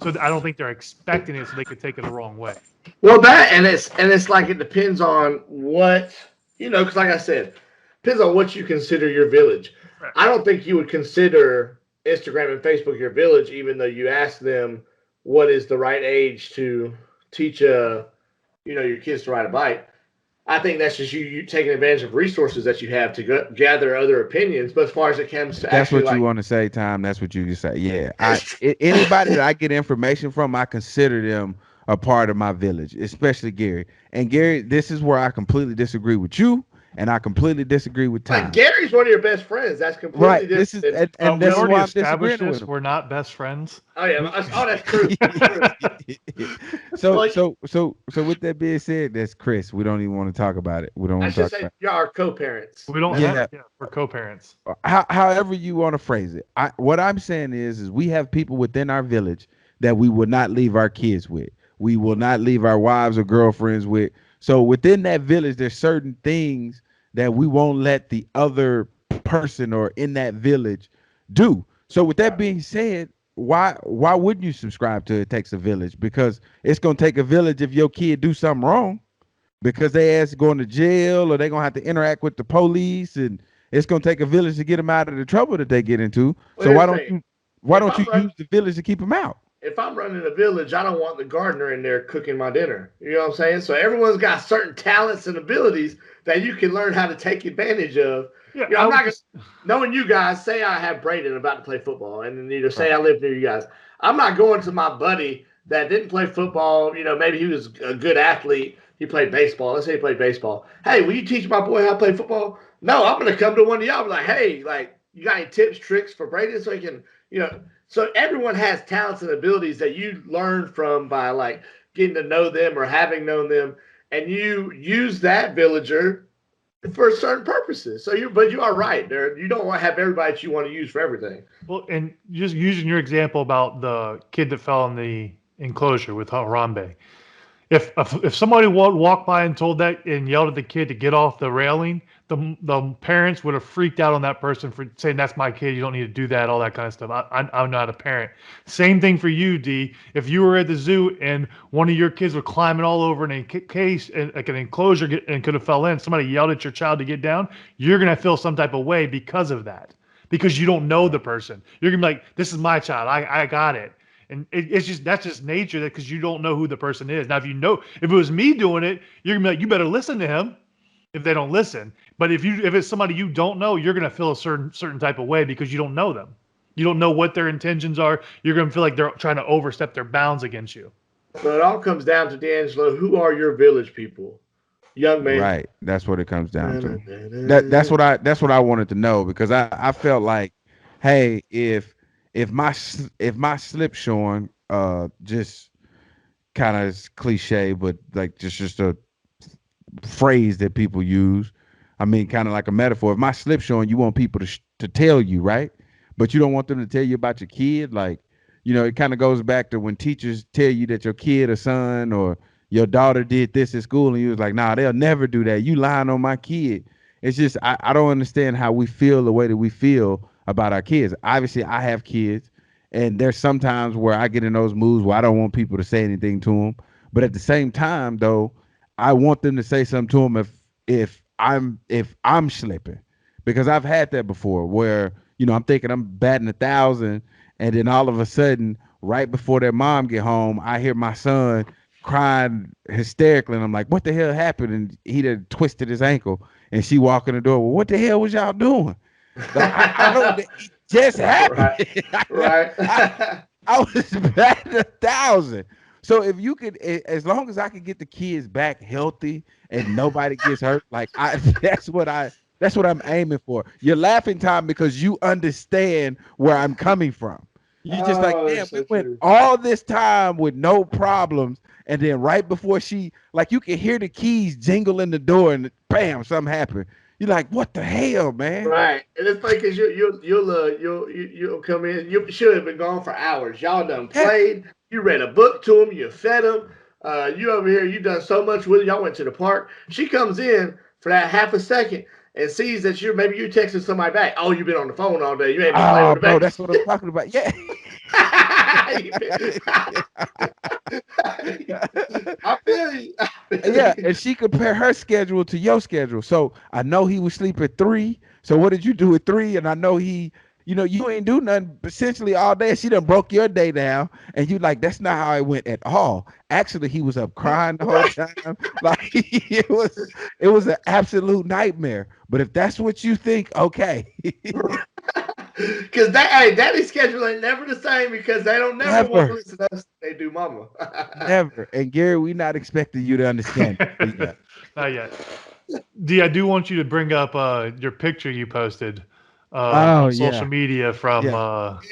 So I don't think they're expecting it so they could take it the wrong way. Well, it's like it depends on what, because like I said, depends on what you consider your village. Right. I don't think you would consider Instagram and Facebook your village, even though you ask them what is the right age to teach your kids to ride a bike. I think that's just you taking advantage of resources that you have to gather other opinions. But as far as it comes to that's what you want to say, Tom. That's what you can say. Yeah, anybody that I get information from, I consider them a part of my village, especially Gary. And Gary, this is where I completely disagree with you. And I completely disagree with Tom. Like Gary's one of your best friends. That's completely right. different. This is and we that's already why I'm established disagreeing this. with him. We're not best friends. Oh yeah. That's true. So with that being said, that's Chris. We don't even want to talk about it. We don't I want to should talk say about y'all are co-parents. We don't Yeah. we're co-parents. it. However you want to phrase it. What I'm saying is we have people within our village that we will not leave our kids with. We will not leave our wives or girlfriends with. So within that village, there's certain things that we won't let the other person or in that village do. So with that being said, why wouldn't you subscribe to It Takes a Village? Because it's gonna take a village if your kid do something wrong, because they ass going to jail or they're gonna have to interact with the police, and it's gonna take a village to get them out of the trouble that they get into. Well, So here's why the don't thing. you If I'm use the village to keep them out? if I'm running a village, I don't want the gardener in there cooking my dinner. You know what I'm saying? So everyone's got certain talents and abilities that you can learn how to take advantage of. Yeah, I'm not gonna, knowing you guys. Say I have Braden about to play football, and then say I live near you guys. I'm not going to my buddy that didn't play football. Maybe he was a good athlete. He played baseball. Let's say he played baseball. Hey, will you teach my boy how to play football? No, I'm gonna come to one of y'all. Be like, hey, like, you got any tips, tricks for Braden so he can, So everyone has talents and abilities that you learn from by like getting to know them or having known them, and you use that villager for certain purposes. But you are right there. You don't want to have everybody that you want to use for everything. Well, and just using your example about the kid that fell in the enclosure with Harambe. If somebody walked by and told that and yelled at the kid to get off the railing, the parents would have freaked out on that person for saying, that's my kid, you don't need to do that, all that kind of stuff. I'm not a parent. Same thing for you, D. If you were at the zoo and one of your kids were climbing all over in a case, like an enclosure, and could have fell in, somebody yelled at your child to get down, you're going to feel some type of way because of that. Because you don't know the person. You're going to be like, this is my child. I got it. And that's just nature, because you don't know who the person is. Now, if it was me doing it, you're gonna be like, you better listen to him. If they don't listen, but if it's somebody you don't know, you're gonna feel a certain type of way because you don't know them. You don't know what their intentions are. You're gonna feel like they're trying to overstep their bounds against you. So it all comes down to, DeAngelo, who are your village people, young man? Right. That's what it comes down to. That's what I wanted to know, because I felt like, hey, if my slipshod, just kind of cliche, but like just a phrase that people use. I mean, kind of like a metaphor. If my slipshod, you want people to tell you, right? But you don't want them to tell you about your kid. Like, it kind of goes back to when teachers tell you that your kid or son or your daughter did this at school, and you was like, nah, they'll never do that. You lying on my kid. It's just, I don't understand how we feel the way that we feel about our kids. Obviously, I have kids, and there's sometimes where I get in those moods where I don't want people to say anything to them. But at the same time, though, I want them to say something to them if I'm slipping, because I've had that before where, I'm thinking I'm batting 1,000, and then all of a sudden, right before their mom get home, I hear my son crying hysterically, and I'm like, what the hell happened? And he done twisted his ankle, and she walk in the door. Well, what the hell was y'all doing? I don't. It just happened. Right. I was batting 1,000. So if you could, as long as I could get the kids back healthy and nobody gets hurt, like that's what I'm aiming for. You're laughing, Tom, because you understand where I'm coming from. You just like, damn, we went all this time with no problems, and then right before you can hear the keys jingle in the door, and bam, something happened. You're like, what the hell, man? Right. And it's like, cause you'll come in. You should have been gone for hours. Y'all done played. You read a book to them. You fed them. You over here. You done so much with it. Y'all went to the park. She comes in for that half a second and sees that maybe you texted somebody back. Oh, you've been on the phone all day. You ain't been playing with the baby. That's what I'm talking about. Yeah. I feel you. Yeah, and she compared her schedule to your schedule. So I know he was sleep at 3. So what did you do at 3? And I know he, you ain't do nothing essentially all day. She done broke your day down, and you like, that's not how it went at all. Actually, he was up crying the whole time. Like it was an absolute nightmare. But if that's what you think, okay. Because daddy's schedule ain't never the same, because they don't never want to listen to us. They do mama. Never. And Gary, we're not expecting you to understand. Not yet. D, I do want you to bring up your picture you posted on social media from.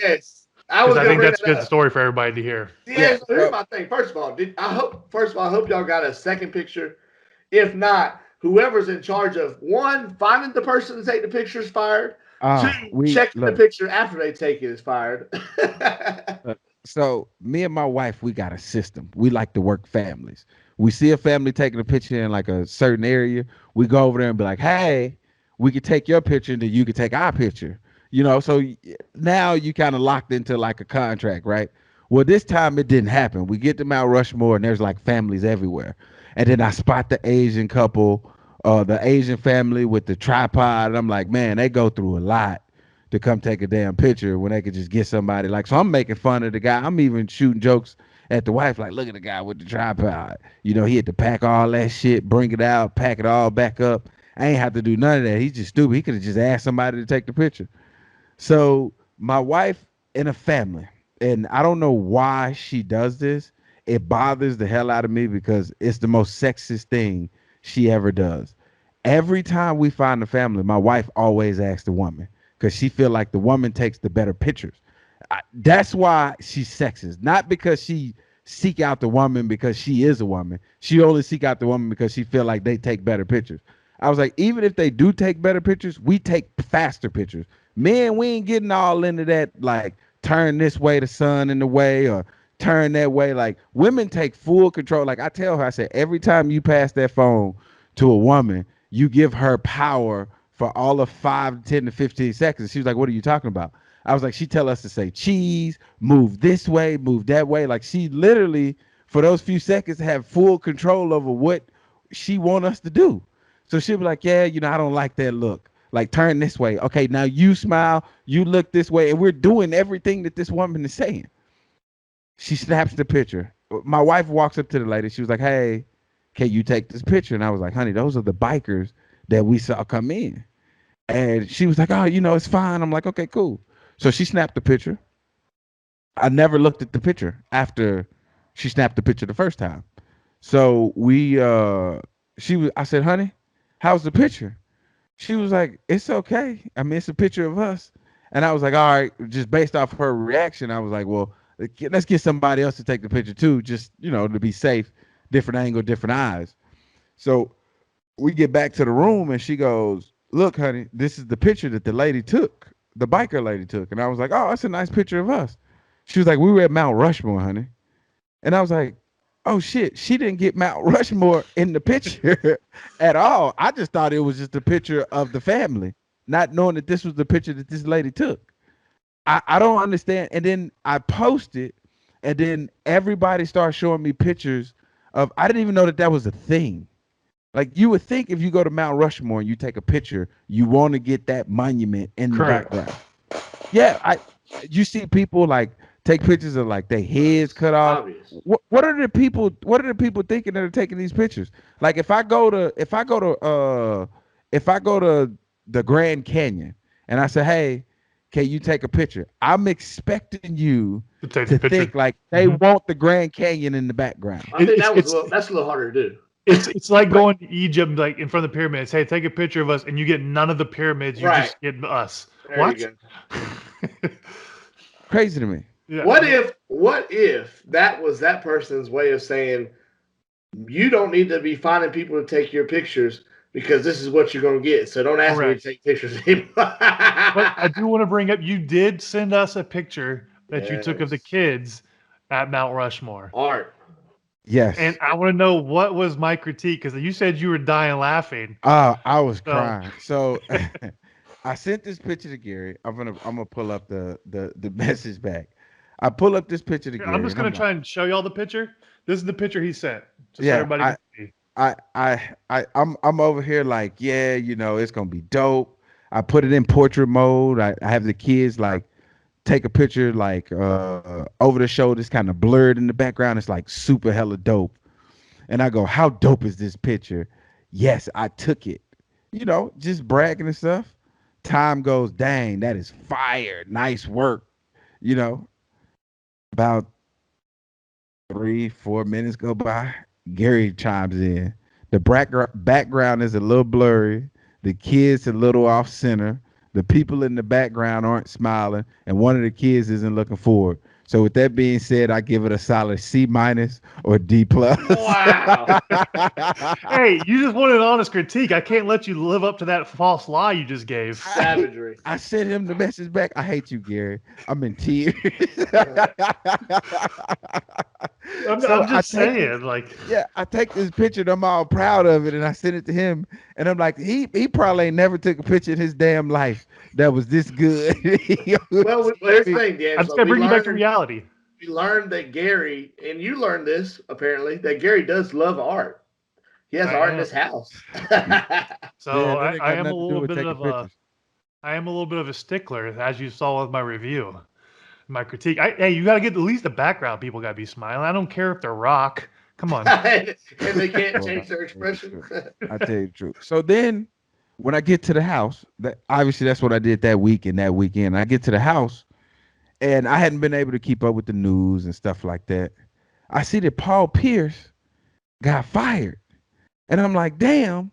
Yes. I think that's a good story for everybody to hear. Yeah, so here's my thing. First of all, I hope y'all got a second picture. If not, whoever's in charge of, one, finding the person to take the picture is fired. 2, checking the picture after they take it is fired. So me and my wife, we got a system. We like to work families. We see a family taking a picture in like a certain area, we go over there and be like, hey, we could take your picture and then you could take our picture. So now you kind of locked into like a contract, right? Well, this time it didn't happen. We get to Mount Rushmore and there's like families everywhere. And then I spot the Asian couple, the Asian family with the tripod. And I'm like, man, they go through a lot to come take a damn picture when they could just get somebody like. So I'm making fun of the guy. I'm even shooting jokes at the wife, like, look at the guy with the tripod. You know, he had to pack all that shit, bring it out, pack it all back up. I ain't have to do none of that. He's just stupid. He could have just asked somebody to take the picture. So my wife in a family, and I don't know why she does this. It bothers the hell out of me because it's the most sexist thing she ever does. Every time we find a family, my wife always asks the woman because she feel like the woman takes the better pictures. That's why she's sexist, not because she seek out the woman because she is a woman. She only seek out the woman because she feel like they take better pictures. I was like, even if they do take better pictures, we take faster pictures. Men, we ain't getting all into that, like turn this way, the sun in the way, or turn that way. Like women take full control. Like I tell her, I said, every time you pass that phone to a woman, you give her power for all of 5, 10 to 15 seconds. She was like, what are you talking about? I was like, she tell us to say cheese, move this way, move that way. Like she literally, for those few seconds, have full control over what she want us to do. So she'll be like, yeah, I don't like that look. Like turn this way. Okay, now you smile, you look this way, and we're doing everything that this woman is saying. She snaps the picture. My wife walks up to the lady. She was like, hey, can you take this picture? And I was like, honey, those are the bikers that we saw come in. And she was like, oh, it's fine. I'm like, okay, cool. So she snapped the picture. I never looked at the picture after she snapped the picture the first time. So I said, honey, how's the picture? She was like, it's okay. I mean, it's a picture of us. And I was like, all right, just based off her reaction, I was like, well, let's get somebody else to take the picture too, just, to be safe, different angle, different eyes. So we get back to the room and she goes, look, honey, this is the picture that the lady took, the biker lady took. And I was like, oh, that's a nice picture of us. She was like, we were at Mount Rushmore, honey. And I was like, oh shit, she didn't get Mount Rushmore in the picture at all. I just thought it was just a picture of the family, not knowing that this was the picture that this lady took. I don't understand. And then I posted, and then everybody started showing me pictures of, I didn't even know that was a thing. Like you would think if you go to Mount Rushmore and you take a picture, you want to get that monument in the background. Yeah, you see people like take pictures of like their heads cut off. What are the people thinking that are taking these pictures? Like if I go to the Grand Canyon and I say, hey, can you take a picture? I'm expecting you to think like they want the Grand Canyon in the background. I think that's a little harder to do. It's like going to Egypt, like in front of the pyramids. Hey, take a picture of us, and you get none of the pyramids. You just get us. There what? Crazy to me. Yeah. What if that was that person's way of saying you don't need to be finding people to take your pictures because this is what you're going to get. So don't ask me to take pictures anymore. But I do want to bring up, you did send us a picture that you took of the kids at Mount Rushmore. Art. Yes. And I want to know what was my critique, because you said you were dying laughing. I was crying. So I sent this picture to Gary. I'm gonna pull up the message back. I pull up this picture to Gary. I'm just gonna try and show y'all the picture. This is the picture he sent. Just so everybody can see. I'm over here like, yeah, it's gonna be dope. I put it in portrait mode. I have the kids like take a picture like over the shoulder. It's kind of blurred in the background. It's like super hella dope. And I go, how dope is this picture? Yes, I took it. Just bragging and stuff. Time goes, dang, that is fire. Nice work. About 3-4 minutes go by. Gary chimes in. The background is a little blurry. The kids a little off center. The people in the background aren't smiling, and one of the kids isn't looking forward. So with that being said, I give it a solid C- or D+. Wow. Hey, you just wanted an honest critique. I can't let you live up to that false lie you just gave. Savagery. I sent him the message back. I hate you, Gary. I'm in tears. I'm just saying, I take this picture and I'm all proud of it, and I send it to him, and I'm like, he probably ain't never took a picture in his damn life that was this good. Well, here's the thing, Dan. I'm just gonna bring you back to reality. We learned that Gary, and you learned this apparently, that Gary does love art. He has art in his house. So I am a little bit of a I am a little bit of a stickler, as you saw with my review, my critique. Hey, you got to get at least the background. People got to be smiling. I don't care if they're rock. Come on. And they can't Well, change their I tell you the expression. truth. I tell you the truth. So then, when I get to the house, that obviously that's what I did that week and that weekend. I get to the house, and I hadn't been able to keep up with the news and stuff like that. I see that Paul Pierce got fired, and I'm like, damn,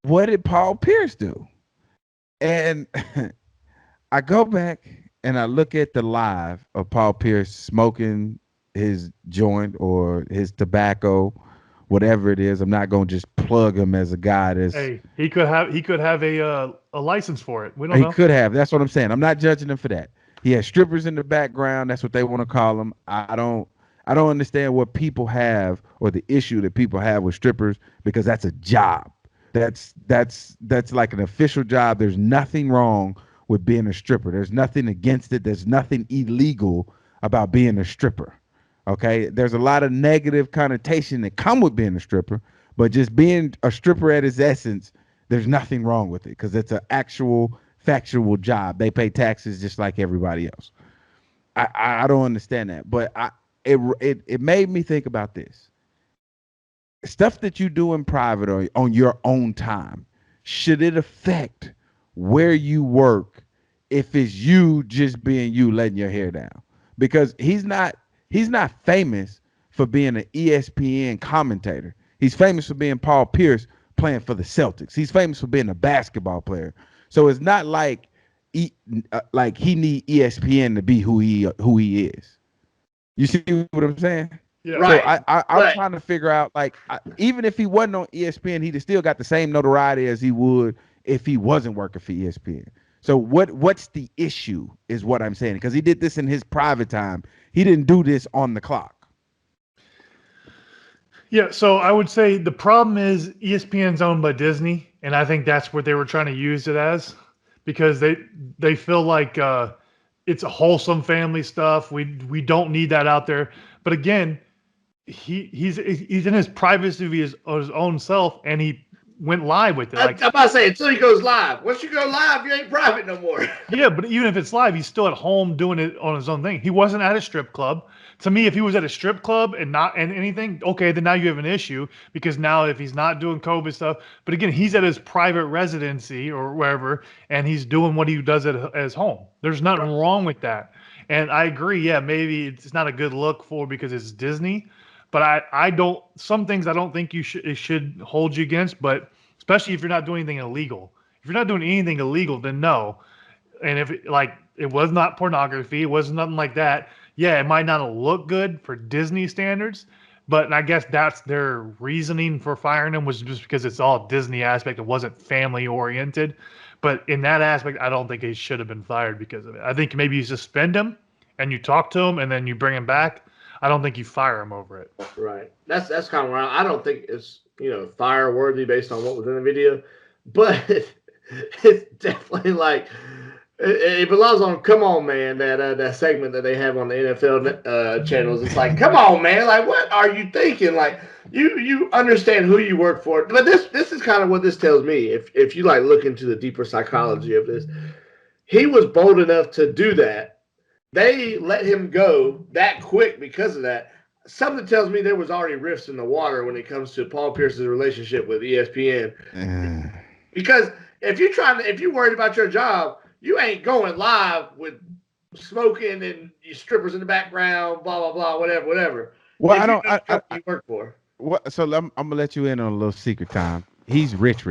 what did Paul Pierce do? And I go back and I look at the live of Paul Pierce smoking his joint or his tobacco, whatever it is. I'm not gonna just plug him as a guy that's Hey, he could have a license for it. We don't he know. could have. That's what I'm saying. I'm not judging him for that. He has strippers in the background. That's what they want to call them. I don't understand what people have or the issue that people have with strippers because that's a job. That's like an official job. There's nothing wrong with being a stripper. There's nothing against it. There's nothing illegal about being a stripper. Okay? There's a lot of negative connotation that come with being a stripper, but just being a stripper at its essence, there's nothing wrong with it because it's an actual factual job. They pay taxes just like everybody else. I don't understand that, but it made me think about this. Stuff that you do in private or on your own time, should it affect where you work if it's you just being you letting your hair down? Because he's not famous for being an ESPN commentator. He's famous for being Paul Pierce playing for the Celtics. He's famous for being a basketball player. So it's not like he need ESPN to be who he is. You see what I'm saying? Yeah. Right. So I'm trying to figure out, like, even if he wasn't on ESPN, he'd still got the same notoriety as he would if he wasn't working for ESPN. So what's the issue is what I'm saying, because he did this in his private time. He didn't do this on the clock. Yeah, so I would say the problem is ESPN's owned by Disney, and I think that's what they were trying to use it as, because they feel like it's a wholesome family stuff. We don't need that out there. But again, he's in his privacy of his own self, and he went live with it. I'm about to say, until he goes live. Once you go live, you ain't private no more. Yeah, but even if it's live, he's still at home doing it on his own thing. He wasn't at a strip club. To me, if he was at a strip club and not and anything, okay, then now you have an issue, because now if he's not doing COVID stuff, but again, he's at his private residency or wherever, and he's doing what he does at his home. There's nothing wrong with that. And I agree, yeah, maybe it's not a good look for because it's Disney, but I don't, some things I don't think it should hold you against, but especially if you're not doing anything illegal. If you're not doing anything illegal, then no. And if it was not pornography, it was nothing like that. Yeah, it might not look good for Disney standards, but I guess that's their reasoning for firing him, was just because it's all Disney aspect. It wasn't family oriented. But in that aspect, I don't think he should have been fired because of it. I think maybe you suspend him and you talk to him and then you bring him back. I don't think you fire him over it. Right. That's kind of where I don't think it's, fire worthy based on what was in the video, but it's definitely like it belongs on Come On Man, that segment that they have on the NFL channels. It's like, come on, man, like, what are you thinking? Like, you understand who you work for. But this is kind of what this tells me. If you like look into the deeper psychology of this, he was bold enough to do that. They let him go that quick because of that. Something tells me there was already rifts in the water when it comes to Paul Pierce's relationship with ESPN. Because if you're worried about your job, you ain't going live with smoking and strippers in the background, blah blah blah, whatever. Well, You work for. What? So I'm gonna let you in on a little secret time. He's rich,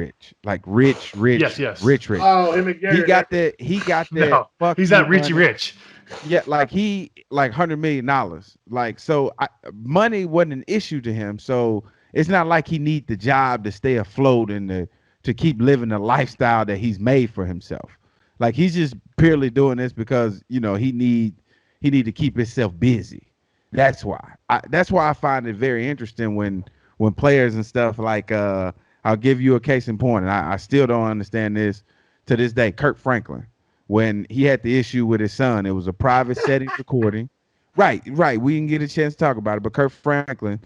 like rich. Yes. Rich. Oh, him and Gary. He got that. No, he's not Richie Rich. Yeah, like he $100 million. Like, so money wasn't an issue to him. So it's not like he need the job to stay afloat and to keep living the lifestyle that he's made for himself. Like, he's just purely doing this because he need to keep himself busy. That's why. I find it very interesting when players and stuff like I'll give you a case in point, and I still don't understand this to this day. Kirk Franklin, when he had the issue with his son, it was a private setting recording. Right. We didn't get a chance to talk about it, but Kirk Franklin,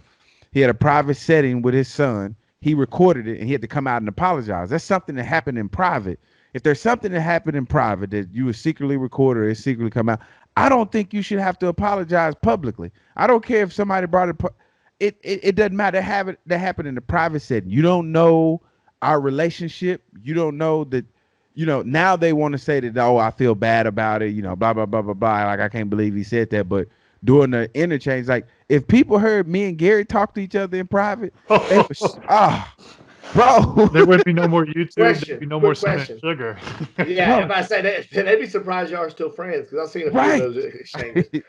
he had a private setting with his son. He recorded it, and he had to come out and apologize. That's something that happened in private. if there's something that happened in private that you was secretly recorded or it secretly come out, I don't think you should have to apologize publicly. I don't care if somebody brought it. It doesn't matter. That happened in the private setting. You don't know our relationship. You don't know that. Now they want to say that, oh, I feel bad about it. Blah blah blah blah blah. Like, I can't believe he said that. But during the interchange, like, if people heard me and Gary talk to each other in private, they was, bro. There would be no more YouTube. There'd be no more question. Sugar. Yeah, if I say that, they'd be surprised y'all are still friends, because I've seen a few of those exchanges.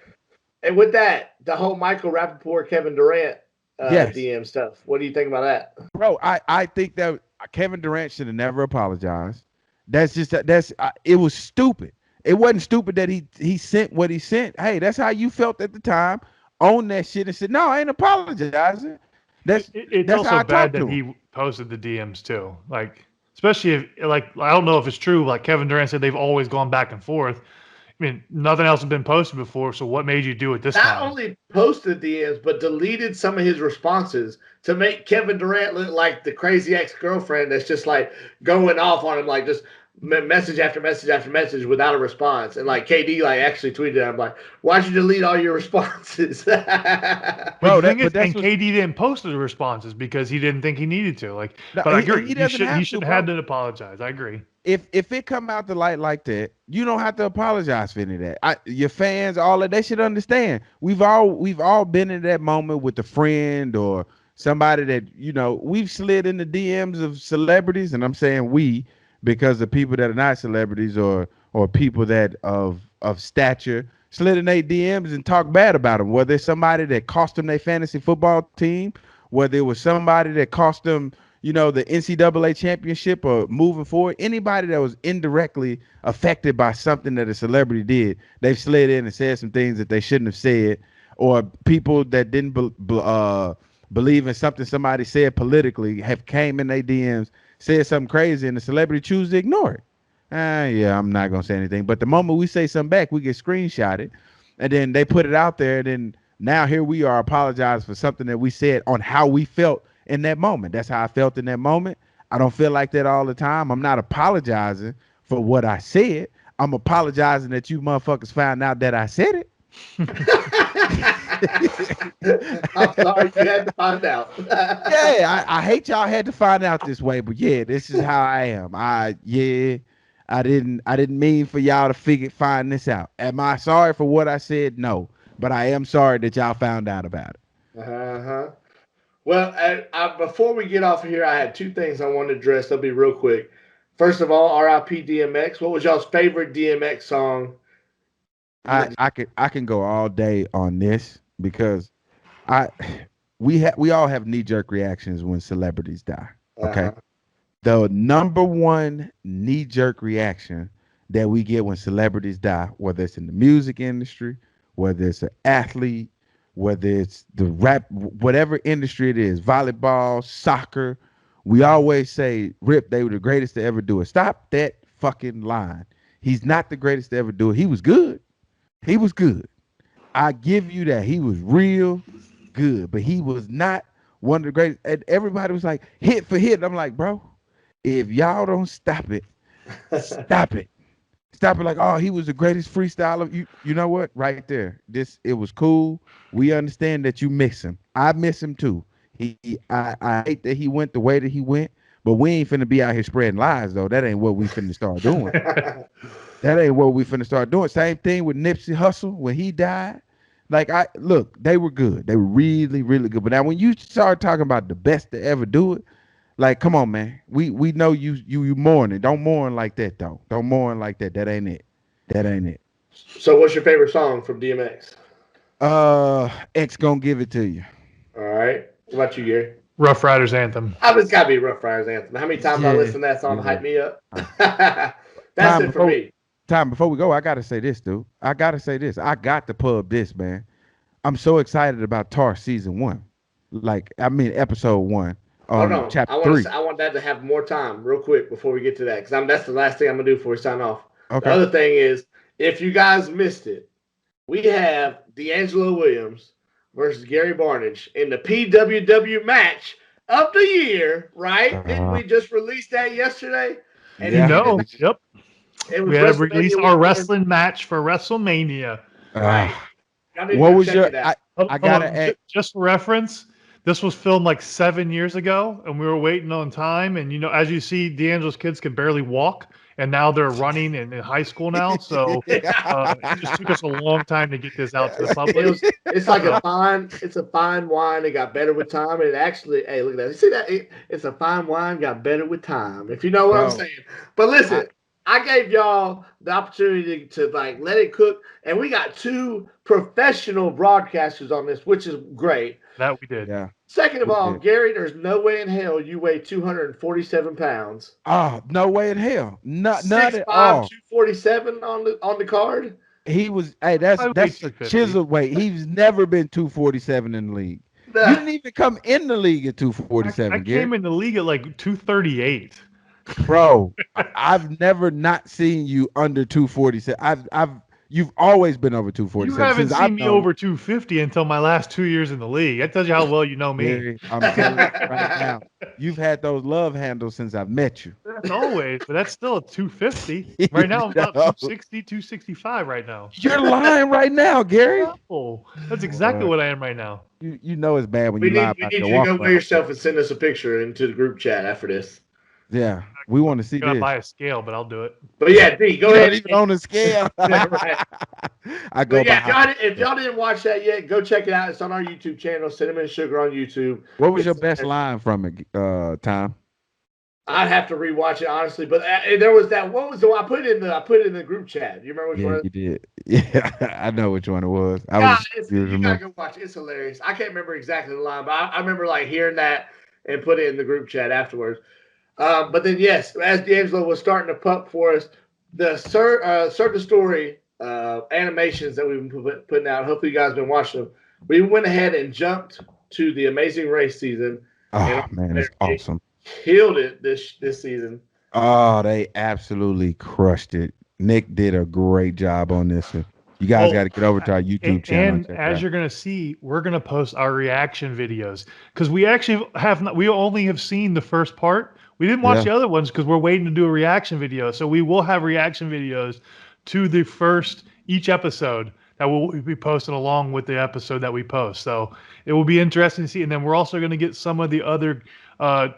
And with that, the whole Michael Rappaport, Kevin Durant DM stuff, what do you think about that? Bro, I think that Kevin Durant should have never apologized. It was stupid. It wasn't stupid that he sent what he sent. Hey, that's how you felt at the time. Own that shit and said, no, I ain't apologizing. That's also bad that he posted the DMs too. Like, especially if, like, I don't know if it's true. Like Kevin Durant said, they've always gone back and forth. I mean, nothing else has been posted before. So what made you do it this time? Not only posted DMs, but deleted some of his responses to make Kevin Durant look like the crazy ex-girlfriend that's just like going off on him, like just message after message after message without a response. And like KD actually tweeted, I'm like, why'd you delete all your responses? Bro, and KD didn't post the responses because he didn't think he needed to. Like, no, but I agree. He should have to apologize. I agree. If it come out the light like that, you don't have to apologize for any of that. Your fans, all of they should understand. We've all been in that moment with a friend or somebody that we've slid in the DMs of celebrities, and I'm saying we, because of people that are not celebrities or people that of stature slid in their DMs and talk bad about them. Whether it's somebody that cost them their fantasy football team, whether it was somebody that cost them, the NCAA championship or moving forward, anybody that was indirectly affected by something that a celebrity did, they've slid in and said some things that they shouldn't have said, or people that didn't believe in something somebody said politically have came in their DMs, said something crazy, and the celebrity choose to ignore it. Yeah, I'm not going to say anything. But the moment we say something back, we get screenshotted, and then they put it out there, and then now here we are apologizing for something that we said on how we felt in that moment. That's how I felt in that moment. I don't feel like that all the time. I'm not apologizing for what I said. I'm apologizing that you motherfuckers found out that I said it. I'm sorry you had to find out. Yeah, I hate y'all had to find out this way, but yeah, this is how I am. I didn't mean for y'all to find this out. Am I sorry for what I said? No, but I am sorry that y'all found out about it. Well, before we get off of here, I had two things I wanted to address. They'll be real quick. First of all, R.I.P. DMX. What was y'all's favorite DMX song? I can go all day on this because we all have knee-jerk reactions when celebrities die. Okay. The number one knee-jerk reaction that we get when celebrities die, whether it's in the music industry, whether it's an athlete, whether it's the rap, whatever industry it is, volleyball, soccer, we always say, Rip, they were the greatest to ever do it. Stop that fucking line. He's not the greatest to ever do it. He was good. He was good. I give you that. He was real good, but he was not one of the greatest. And everybody was like, hit for hit. I'm like, bro, if y'all don't stop it, stop it. Stop it. Like, oh, he was the greatest freestyler. You know what? Right there. It was cool. We understand that you miss him. I miss him too. I hate that he went the way that he went, but we ain't finna be out here spreading lies though. That ain't what we finna start doing. That ain't what we finna start doing. Same thing with Nipsey Hussle when he died. Like, look, they were good. They were really, really good. But now when you start talking about the best to ever do it, like, come on, man. We know you mourning. Don't mourn like that though. Don't mourn like that. That ain't it. That ain't it. So what's your favorite song from DMX? X Gonna Give It To You. All right. What about you, Gary? Rough Riders Anthem. It's got to be Rough Riders Anthem. How many times I listen to that song to hype me up? That's it for me. Before we go, I got to say this, dude. I got to pub this, man. I'm so excited about Tar Season 1. Episode 1. Chapter 3. I want that to have more time real quick before we get to that, because that's the last thing I'm going to do before we sign off. Okay. The other thing is, if you guys missed it, we have DeAngelo Williams versus Gary Barnage in the PWW match of the year, right? Didn't we just release that yesterday? And You know, yep. it was We have WrestleMania released our weekend. wrestling match for WrestleMania. Right. Y'all need to What go was check your? it out. I gotta ask. Just for reference, this was filmed like 7 years ago, and we were waiting on time. And as you see, DeAngelo's kids can barely walk, and now they're running in high school now. So it just took us a long time to get this out to the public. It's like a fine wine. It got better with time. And actually, hey, look at that. You see that? It's a fine wine got better with time. If you know what I'm saying. But listen, I gave y'all the opportunity to like let it cook, and we got 2 professional broadcasters on this, which is great. That we did. Yeah. Second of all, Gary, there's no way in hell you weigh 247 pounds. Oh, no way in hell. Not at 6'5", all. 247 on the card. He was. Hey, that's a chisel weight. He's never been 247 in the league. You didn't even come in the league at 247. I came in the league at like 238. Bro, I've never not seen you under 247. You've always been over 247. You haven't seen me over 250 until my last 2 years in the league. That tells you how well you know me. Gary, I'm telling you right now, you've had those love handles since I've met you. That's always, but that's still a 250. Right now, I'm about 260, 265 right now. You're lying right now, Gary. Oh, that's exactly what I am right now. You know it's bad when you lie about we need your you to walk go around. weigh yourself and send us a picture into the group chat after this. Yeah, we want to see I'm gonna this. buy a scale, but I'll do it. But yeah, D, go ahead. Even on the scale. Right. I go. Yeah, if y'all didn't watch that yet, go check it out. It's on our YouTube channel, Cinnamon Sugar on YouTube. What was your best line from it, Tom? I'd have to rewatch it honestly, but there was that. What was the one I put it in the group chat? You remember which one? You did. Yeah, I know which one it was. You gotta go watch it. It's hilarious. I can't remember exactly the line, but I remember like hearing that and put it in the group chat afterwards. But then, yes, as DeAngelo was starting to pump for us, the Circus Story animations that we've been putting out, hopefully you guys have been watching them. We went ahead and jumped to the Amazing Race season. Oh, man, it's awesome. Killed it this season. Oh, they absolutely crushed it. Nick did a great job on this one. You guys got to get over to our YouTube channel. And as you're going to see, we're going to post our reaction videos because we actually we only have seen the first part. We didn't watch the other ones because we're waiting to do a reaction video. So we will have reaction videos to each episode that will be posted along with the episode that we post. So it will be interesting to see. And then we're also going to get some of the other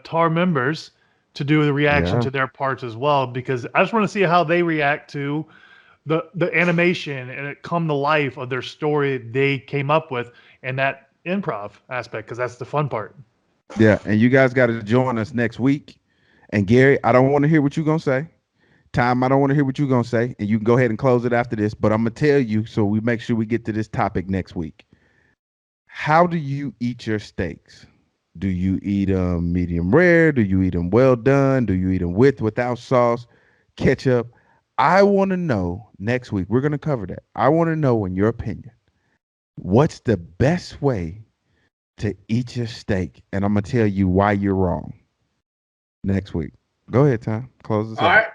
TAR members to do the reaction to their parts as well, because I just want to see how they react to the animation and it come to life of their story they came up with and that improv aspect, because that's the fun part. Yeah, and you guys got to join us next week. And Gary, I don't want to hear what you're going to say. Tom, I don't want to hear what you're going to say. And you can go ahead and close it after this. But I'm going to tell you so we make sure we get to this topic next week. How do you eat your steaks? Do you eat them medium rare? Do you eat them well done? Do you eat them without sauce, ketchup? I want to know next week. We're going to cover that. I want to know, in your opinion, what's the best way to eat your steak? And I'm going to tell you why you're wrong next week. Go ahead, Tom. Close this All right.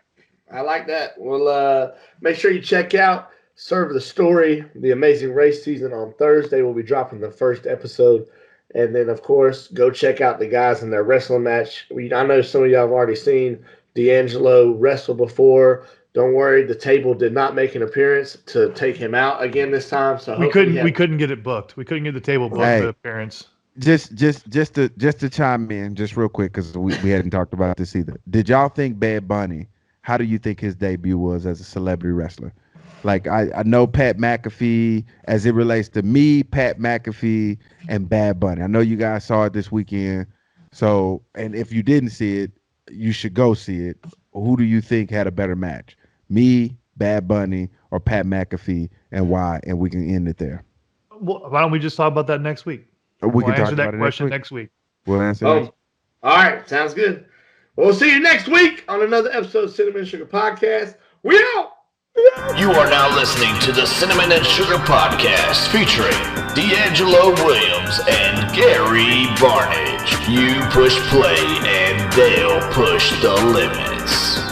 I like that. Well, make sure you check out Serve the Story, the Amazing Race season on Thursday. We'll be dropping the first episode. And then, of course, go check out the guys in their wrestling match. I know some of y'all have already seen DeAngelo wrestle before. Don't worry, the table did not make an appearance to take him out again this time. So we couldn't get it booked. We couldn't get the table booked for the appearance. Just to chime in just real quick, because we hadn't talked about this either. Did y'all think Bad Bunny, how do you think his debut was as a celebrity wrestler? Like, I know Pat McAfee, as it relates to me, Pat McAfee, and Bad Bunny. I know you guys saw it this weekend. So, and if you didn't see it, you should go see it. Who do you think had a better match? Me, Bad Bunny, or Pat McAfee, and why? And we can end it there. Well, why don't we just talk about that next week? We can answer that question next week. We'll answer All right. Sounds good. Well, we'll see you next week on another episode of Cinnamon Sugar Podcast. We out. You are now listening to the Cinnamon and Sugar Podcast featuring DeAngelo Williams and Gary Barnage. You push play and they'll push the limits.